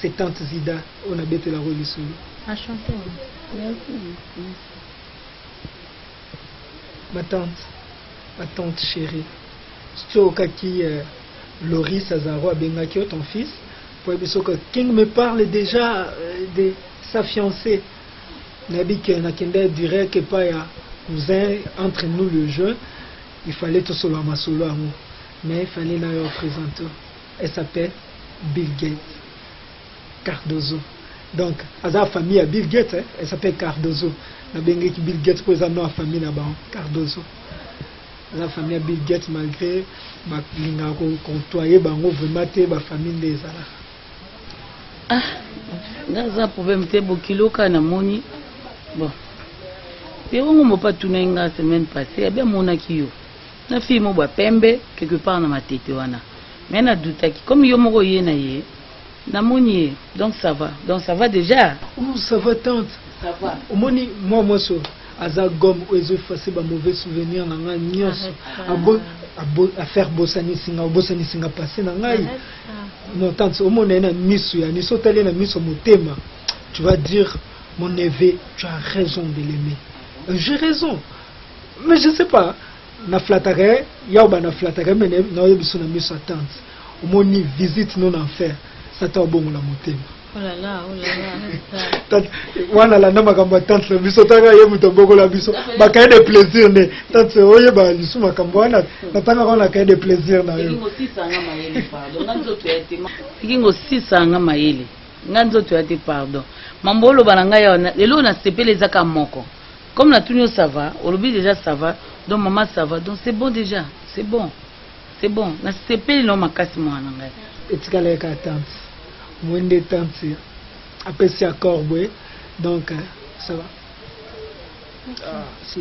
C'est tante Zida, on a bêté la religion. Enchantée. Ma tante chérie. C'est au cas qui Loris Azaro Bengakio, ton fils, pour que King me parle déjà de sa fiancée. Nabi qui n'a qu'un direct que pas un cousin entre nous le jeu. Il fallait tout solo à solo à moi. Mais il fallait la présenter. Elle s'appelle Bill Gates Cardozo. Donc, à la famille à Bill Gates, elle s'appelle Cardozo. La Bill Gates pour exemple la famille là-bas, Cardozo. La famille à Bill Gates malgré l'inga côtoyer bango vraiment te ba famille des ala. Ah, ngaza problème te bokilo kana moni. Bon. Pero ngo pas tuna nga semaine passée, ya bien mona kiyo. Na fille mo ba pembe quelque part na matete wana. Mais na doutaki comme yo moko yena ye. Na moni donc ça va déjà. Oh, ça va tante. Ça va. Au moni moi so aza gomme ozo effacer ba mauvais souvenirs na nga nyonso. À faire bosani singa passé na ngai. Non tante au moni na misu ya ni sotali na misu motema. Tu vas dire mon neveu, tu as raison de l'aimer. J'ai raison. Mais je sais pas. Na flatterait, yauba na flatterait mais na yebiso na misu tante. Au moni visite non enfer. Ça t'a bon la motema. Oh là là, oh là là. Tante, wana la nama kamba tante la biso tanga ye muto boko la biso. Ba kaye de plaisir ne. Tante oye ba lisu makambo wana na tanga wana kaye de plaisir na yo. Kingo sisanga mayele pardon. Nganzo to yate. Kingo sisanga mayele. Nganzo to yate pardon. Mambolo bananga ya lelo na sepele zaka moko. Comme la tunio ça va, olobi déjà ça va. Donc maman ça va. Donc c'est bon déjà. C'est bon. C'est bon. Na sepele no makasi mwana ngai. Etikala ka tante. Mwende tante. Après c'est accord ouais. Donc ça va. Ah, si.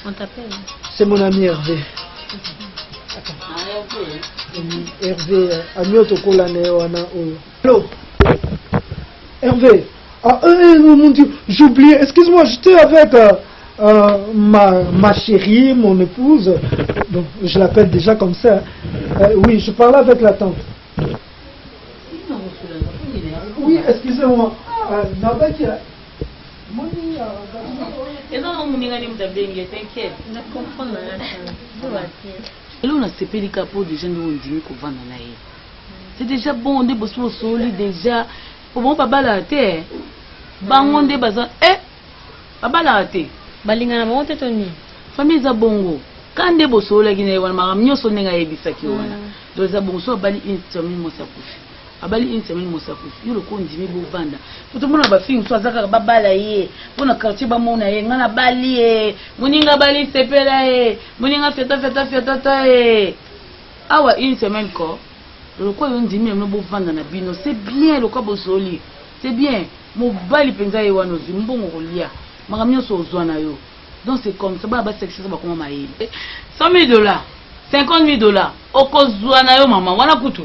On t'appelle. C'est mon ami Hervé. Hervé, ami otokola ne wana oyo. Allô. Hervé. Ah mon Dieu, j'ai oublié. Excuse-moi, j'étais avec ma chérie, mon épouse. Donc je l'appelle déjà comme ça. Oui, je parlais avec la tante. Oui, excusez-moi. T'inquiète. Et là, on a sepeli capot des gens nous dit qu'on va en aller. C'est déjà bon, on est beau solide déjà. Pour moi, papa la terre. Bangon de bazan. Papa la terre. Balinga na monte toni. Famille za bongo. Quand des beaux sols qui ne vont pas mieux sonner à ebisa qui wana. Donc za bongo so bali une semaine mo sakufi. Abali une semaine mo sakufi. Yo le ko ndimi bo vanda. Tout le monde ba film so azaka ba bala ye. Bona quartier ba mona ye ngana bali ye. Muninga bali sepela ye. Muninga feta ye. Awa une semaine ko. Le quoi on dit même bo vanda na bino. C'est bien le quoi bo soli. C'est bien. Mo bali penza ye wana zimbongo kolia. Makamyo so zwana yo. Donc c'est comme ça, bah section ça va comment maïl. $100 000, $50 000. Okozwana yo maman, wana kutu.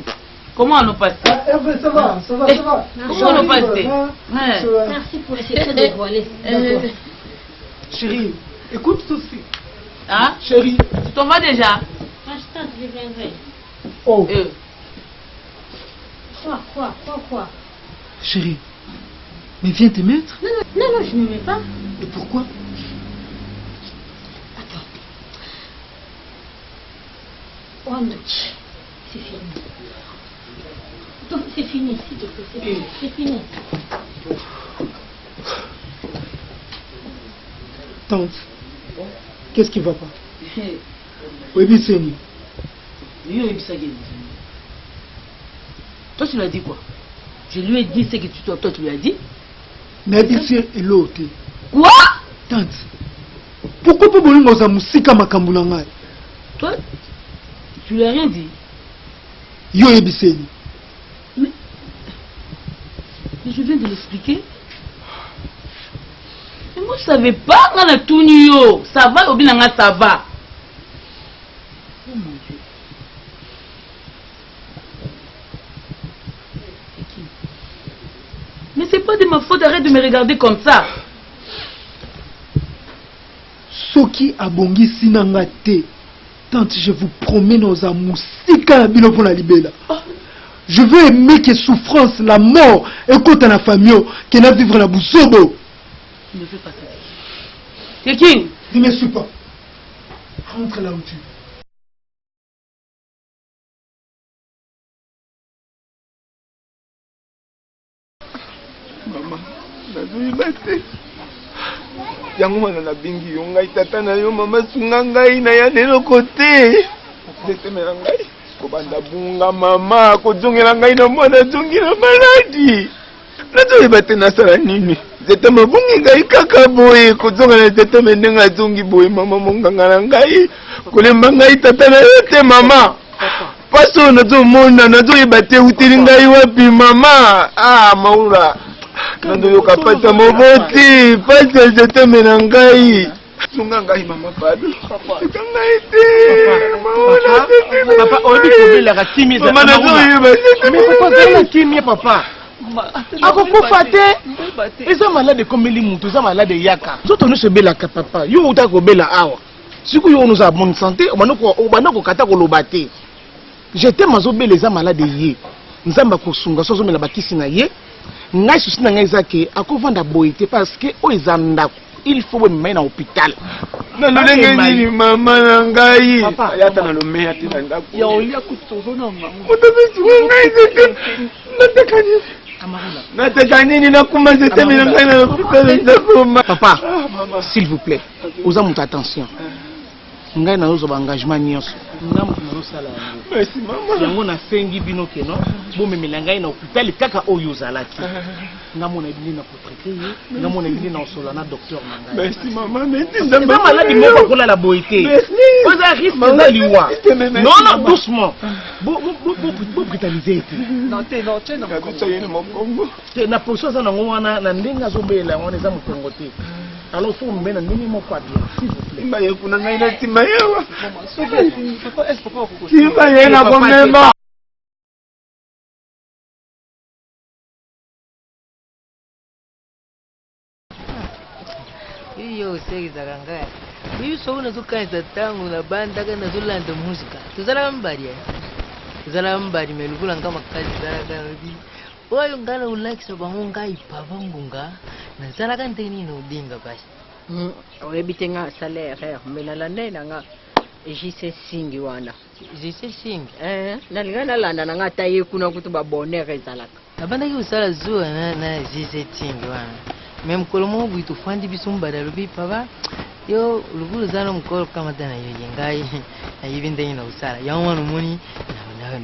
Comment on nous passe? Hervé, ça va. Comment on nous passe? Merci pour les secrets dévoilés. Chérie, écoute ceci. Hein? Chérie. Tu t'en vas déjà? Je viendrai. Oh. Quoi? Chérie, mais viens te mettre. Non, je ne me mets pas. Et pourquoi? Oh non, c'est fini. Donc c'est fini, s'il te plaît, c'est fini. Tante, qu'est-ce qui va pas? Oui, c'est nous. Toi tu lui as dit quoi? Je lui ai dit ce que toi tu lui as dit. Mais dit et l'autre. Quoi? Tante, pourquoi pas bolingo za musika makambo na ngai? Toi tu lui as rien dit. Yo ebiseni. Mais je viens de l'expliquer. Mais moi je savais pas ngana tuni yo. Ça va ou bien ça va? pas de ma faute, arrête de me regarder comme ça. Soki abongi sinanga te. Tante, je vous promets nos amours. Si Kalabino pour la libéla. Je veux aimer que souffrance, la mort, écoute à la famille, qu'elle a vivre la boussobo. Ne fais pas ça. C'est qui? Ne me suis pas. Rentre là où tu es. Maman, nazoyeba te. Yango wana nabingi yo ngai tata na yo mama sunga ngai na ya leloko te. Ndetemela ngai kobanda bunga mama kozongela ngai na mwana zongela maladi. Nazoyeba te nasala nini. Zete mabungi ngai kaka boye kozongela zete mendenga zongi boye mama monganga na ngai. Kolemba ngai tata na yo te mama. Paso nazomona nazoyeba te utili ngai wapi mama. Ah maula. Nando yoka pata moboti, pata zete menangai. Sunga ngai mama padu. Papa. Ngai te. Papa, on dit que la ratimi za mama. Mais pourquoi la kimi papa? Ako kufate. Eza malade comme les mutu, eza malade yaka. Zoto no se bela ka papa. Yo uta ko bela awa. Siku yo nous a bonne santé, obana kata ko lobate. J'étais mazo bela eza malade yé. Nzamba ko sunga sozo mela bakisi na ye. Ngai susi na ngai zake akovanda boyete parce que o ezanda il faut me na hôpital. Nalolenge nini mama na ngai. Papa yata na lomea tina ndako. Ya olia kutozo na mama. Otabetu ngai zete. Natekani. Amarula. Natekani na kuma zete mina ngai na hôpital ndako. Papa, s'il vous plaît, oza muta attention. Ngai na ozo ba engagement nyonso. Ngamu na sala yango. Merci mama. Yango na sengi bino keno, bo memela ngai na hôpital kaka oyo zalaki. Ngamu na bini na portraiter ye, ngamu na bini na osola na docteur na ngai. Merci mama, merci ndamba. C'est malade moko kola la boité. Oza risque za liwa. Non non doucement. Bo brutaliser te. Non te non te non. Kakucha yene mokongo. Te na poso za na ngwana na ndenga zobela ngwana za mokongo te. Alors faut me na nini moko bien, s'il vous plaît. Imba yekuna ngai na tima yewa. Papa, est-ce papa ko tima yena bomema. Iyo segiza kangaya. Iyo sona zukanza tangu na banda kana zulanda muzika. Tuzala mbari melukula ngama kazi zaka ndi. Oyo ngana ulakisa bangonga ipava ngunga. Na zala kanteni no dinga basi. Oyebitenga salaire melala nena nga JC Singi wana. JC Singi. Nalingana landa nga taye kuna kutuba bonere zalaka. Abanda ki usala zuwa na JC Singi wana. Même kolomo buitu fandi bisumbara lubi papa. Yo lugulu zana mukolo kama tana yo ngai. Ayibinde ina usala. Yawa no moni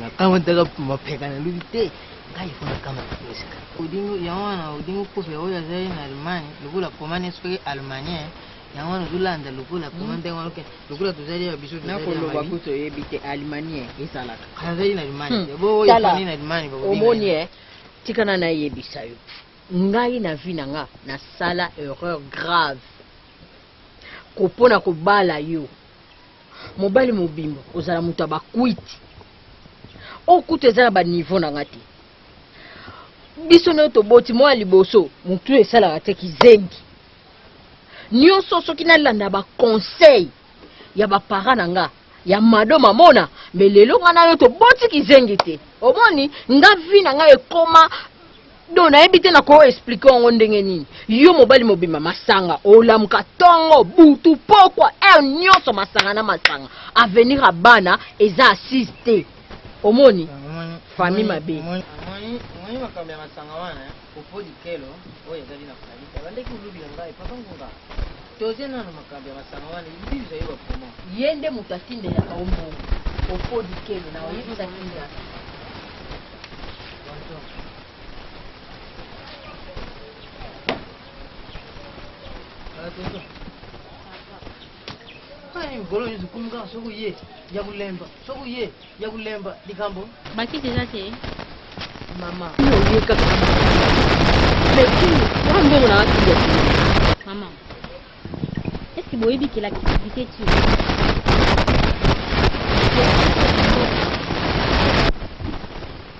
na kama daga mapeka na lubi te. Ngai funa kama musika. Udingu yawana udingu kufe oya zai na Almani. Lugula komane spe Almania. Yawana zulanda lugula komande wanoke. Lugula tuzali ya bisu na ko lo bakuto yebite Almania ezalaka. Kazai na Almania. Bo oya fani na Almania babo. Omoni tikana na yebisa yo. Ngai na vi nanga na sala erreur grave kopona kobala yo mobali mobimbo ozala mutu abakwiti okutu ezala ba niveau nanga te biso no toboti mwa liboso mutu esalaka te kizengi nyonso soki nalanda ba conseil ya bapara nanga ya mado mamona me lelo nga na yo toboti kizengi te omoni nga vi nanga ekoma donc nayebi na ko expliquer ngo ndenge nini yo mobali mobima masanga olamuka tongo butu pokwa nyonso masanga na masanga avenir a bana eza assisté omoni famille mabe moni makambe masanga wana opodi kelo oya zali na famille bandeki ulubi ngai papa ngonga tozena na makambe masanga wana ibiza yo bakoma yende mutatinde ya kaombo opodi kelo na oyibisa kinga Kani mgolo yuzu kumga soku ye ya kulemba dikambo Baki déjà te mama yo kaka maman est-ce que boyebi que l'activité tu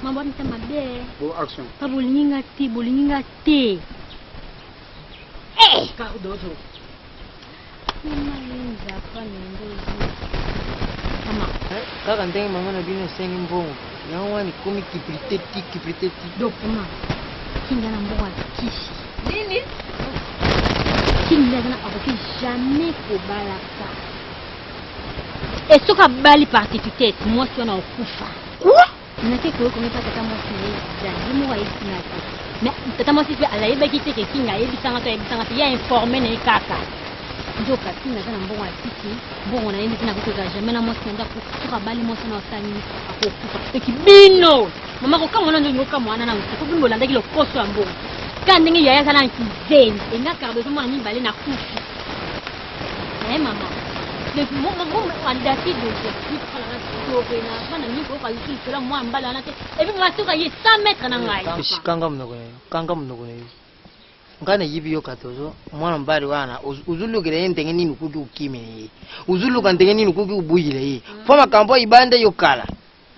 Mabwana ta mabe. Bon action. Pa bolinga te. Cardoso. Malinza pa ndozi. Mama. Kaka ndenge mama na bino sengi mbongo. Yango wani komi kiprité. Donc mama. Kinga na mbongo kishi. Nini? Kinga na akoki jamais kobalaka. Et soka bali parti tu tête, moi si on a okufa. Quoi? Nake ko ko meta tata moi si neza. Mo wa isina. Mais tata moi si pe ala yeba ki te ke kinga yebisanga to ya informer na ikaka. Ndoka kinga na mbongo atiki, mbongo na yindi na kutoka jamais na moi si nda ko soka bali moi sana osani akokufa. Ekibino. Mama ko kama ndo ngoka mwana na ko bimbo landa kilo koso mbongo. Kandi ngi yaya sana nkizeni. Enga kardo so mwana ni bali na kufi. Mama. Le moment on daté de plus prendre na niveau ka yuki cela moi mbala na te et puis ma soka ye 100 mètres na ngai kanga mnogo ne ngana yibi yo katozo mwana mbali wana uzulukire ndenge nini kuki ukime uzuluka ndenge nini kuki ubuyile yi foma kambo ibande yo kala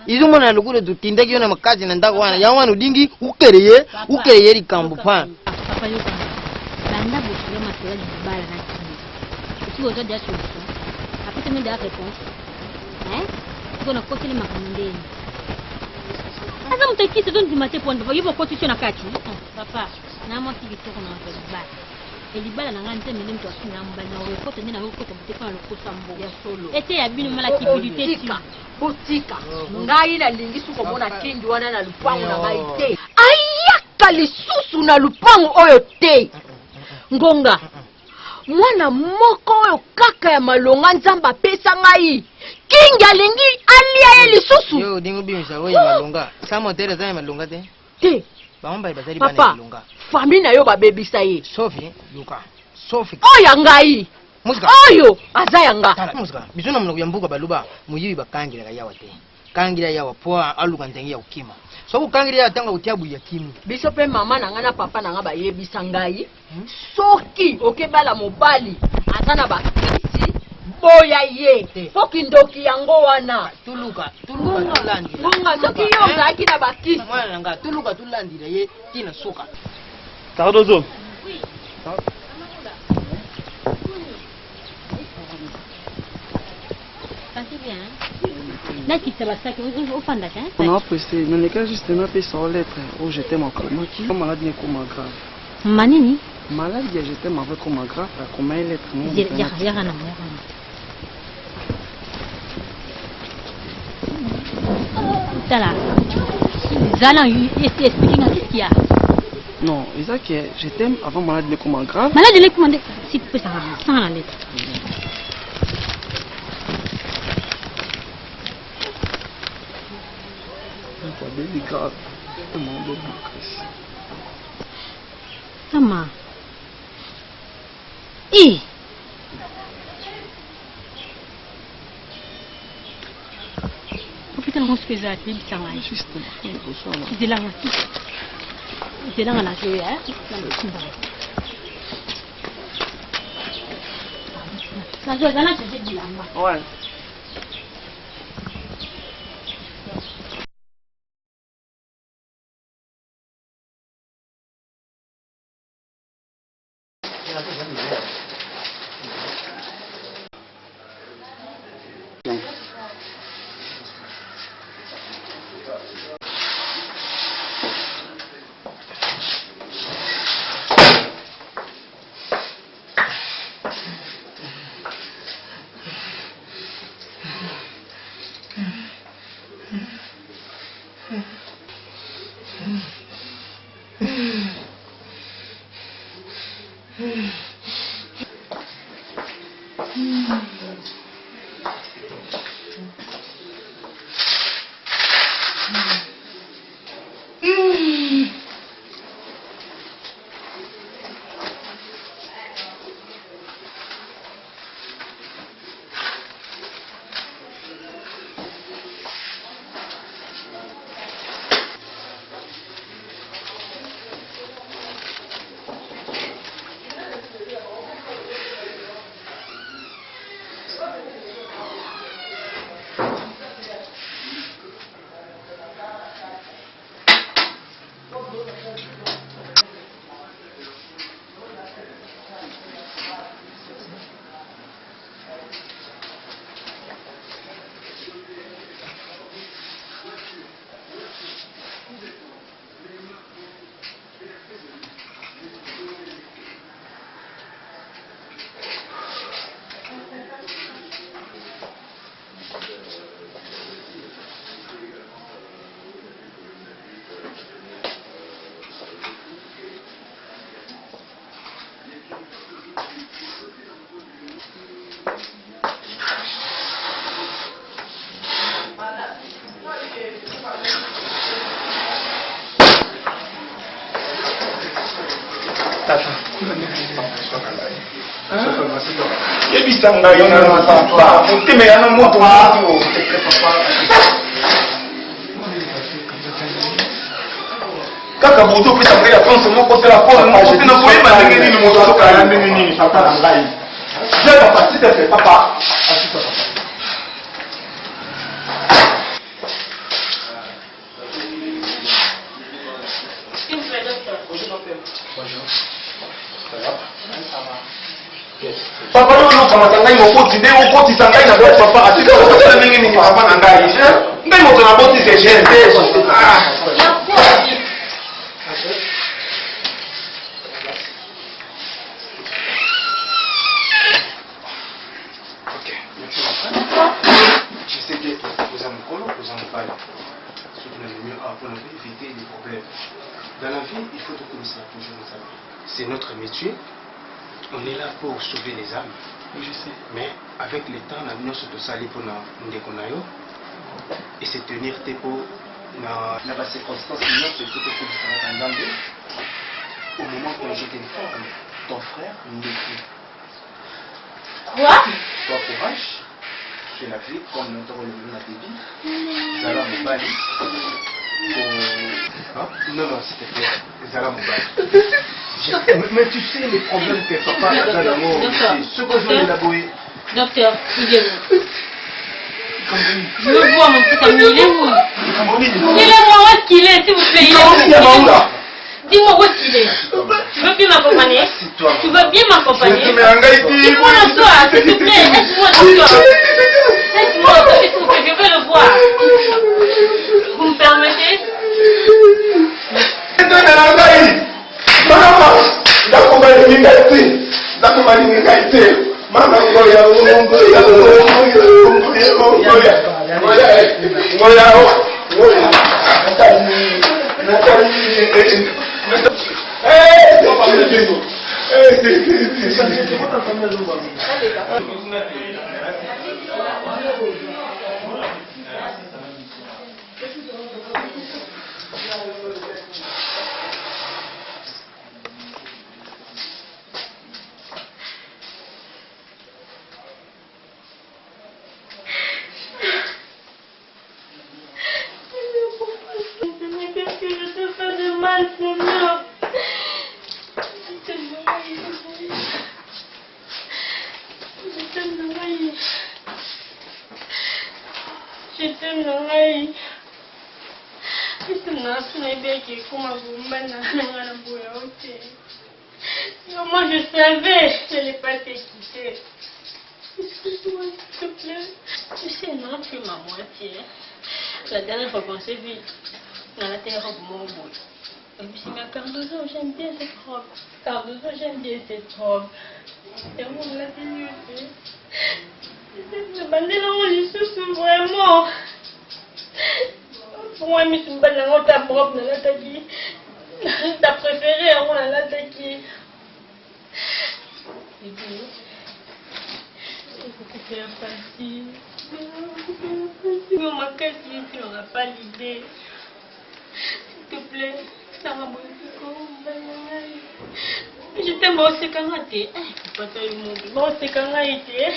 izo mwana lukule tutindeki yo na makazi na ndako wana ya wana udingi ukereye likambo pa papa yo banda bosula masola di bala na kini tu ozo dia solution après tu me donnes la réponse. Hein? Tu as côté les macarons. Asa mtaki se donne du matin pour ndova yibo constitution na kati. Papa, na moi qui vito ko na ko ba. Elibala na ngante mele mtu asina mbali na wewe kote ndina wewe kote mteka na kosa mbo ya solo. Ete ya bino mala kibidite ti. Botika. Ngai na lingi su ko mona kindi wana na lupango na ngai te. Ayaka lisusu na lupango oyo te. Ngonga. Mwana moko oyo kaka ya malonga nzamba pesa ngai kingi alingi alia ye lisusu yo dingo bimisa oyo malonga samo tere za malonga te baomba ibazali bana malonga famille na yo babebisa ye Sophie Luka Sophie oya ngai musika oyo aza yanga tala musika bizuna mnogo ya mbuga baluba muyibi bakangira ga yawa te kangira yawa poa aluka ndengi ya ukima so kangira ya tanga utiabu ya kimu biso pe mama na nga na papa na nga bayebisa ngai soki okebala mobali aza na bakisi boya ye soki ndoki yango wana tuluka tulandira ngonga soki yo ozalaki na bakisi mwana nanga tuluka tulandira ye tina soka Cardozo. Passez bien. Là qui se passe que vous faites d'accord. On a pressé, mais les gars justement fait sans lettre où j'étais mon coma qui est malade bien comme grave. Manini? Malade j'étais mauvais comme grave comme une lettre. Ya kana. Tala. Zala expliquer qu'est-ce qu'il y a? Non, ils ont que je t'aime avant malade bien comme grave. Malade les commander si tu peux ça sans la lettre. Baby grave. Sama. Eh. Putain, on se fait ça, c'est ça. Justement, c'est là. C'est là la joie, hein. La joie, là, c'est dit là. Ouais. yebisa ngai na papa motema ya na moto kaka bozo opesa ngai ya france moko tela mpona na koyeba ndenge nini moto azokala na ndenge nini papa na ngai je papa s'il te plaît papa papa yo nokamata ngai mokoti nde okotisa ngai na bot papa atikosala ndenge nini papa na ngai ngai moto na botise gene te je sais que vous avez mokolo vous en parlez ce qui est mieux pour éviter des problèmes dans la vie il faut tout ça toujours ça c'est notre métier. On est là pour sauver les âmes. Oui, je sais. Mais avec le temps, nous sommes tous allés pour nous déconnailler et se tenir pour dans la circonstance c'est tout au moment où j'étais informe, ton frère n'est plus. Quoi? Sois courage. Je la vie comme nous avons le débit. Zala Moubali. Non, s'il te plaît. Zala Moubali. Mais tu sais les problèmes que papa a dans l'amour, ce que je vais élaborer. Docteur, aidez-moi. Je veux voir mon petit ami, il est où? Dis-le-moi où est-ce qu'il est, s'il vous plaît. Dis-moi où est-ce qu'il est. Tu veux bien m'accompagner? Tu veux bien m'accompagner? Dis-moi le soir, s'il te plaît. Laisse-moi le soir. Laisse-moi le soir, s'il vous plaît, je veux le voir. Vous me permettez? Mama, ndakubali ngati, ndakubali ngati. Mama ngoya, ngoya, Moi je savais je n'allais pas te quitter. Excuse-moi s'il te plaît. Tu sais non tu es ma moitié. La dernière fois qu'on s'est vu, on a été robe mon bout. Et puis c'est ma Cardozo, j'aime bien cette robe. Cardozo, j'aime bien cette robe. Et moi on l'a tenu. Je me suis vraiment. Pour moi, je suis pas ta propre dans l'attaquer. Ta préférée, on l'a attaqué. Et puis, c'est facile. On m'a cassé, on n'a pas l'idée. S'il te plaît, ça m'a je t'aime aussi quand tu es. Pas toi, il m'a aussi quand tu es.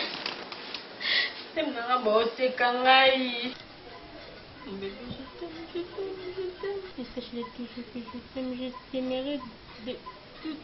Je t'aime aussi quand tu es. Mon bébé, je t'aime. Et sache-le toujours que je t'aime, je t'aimerai de tout.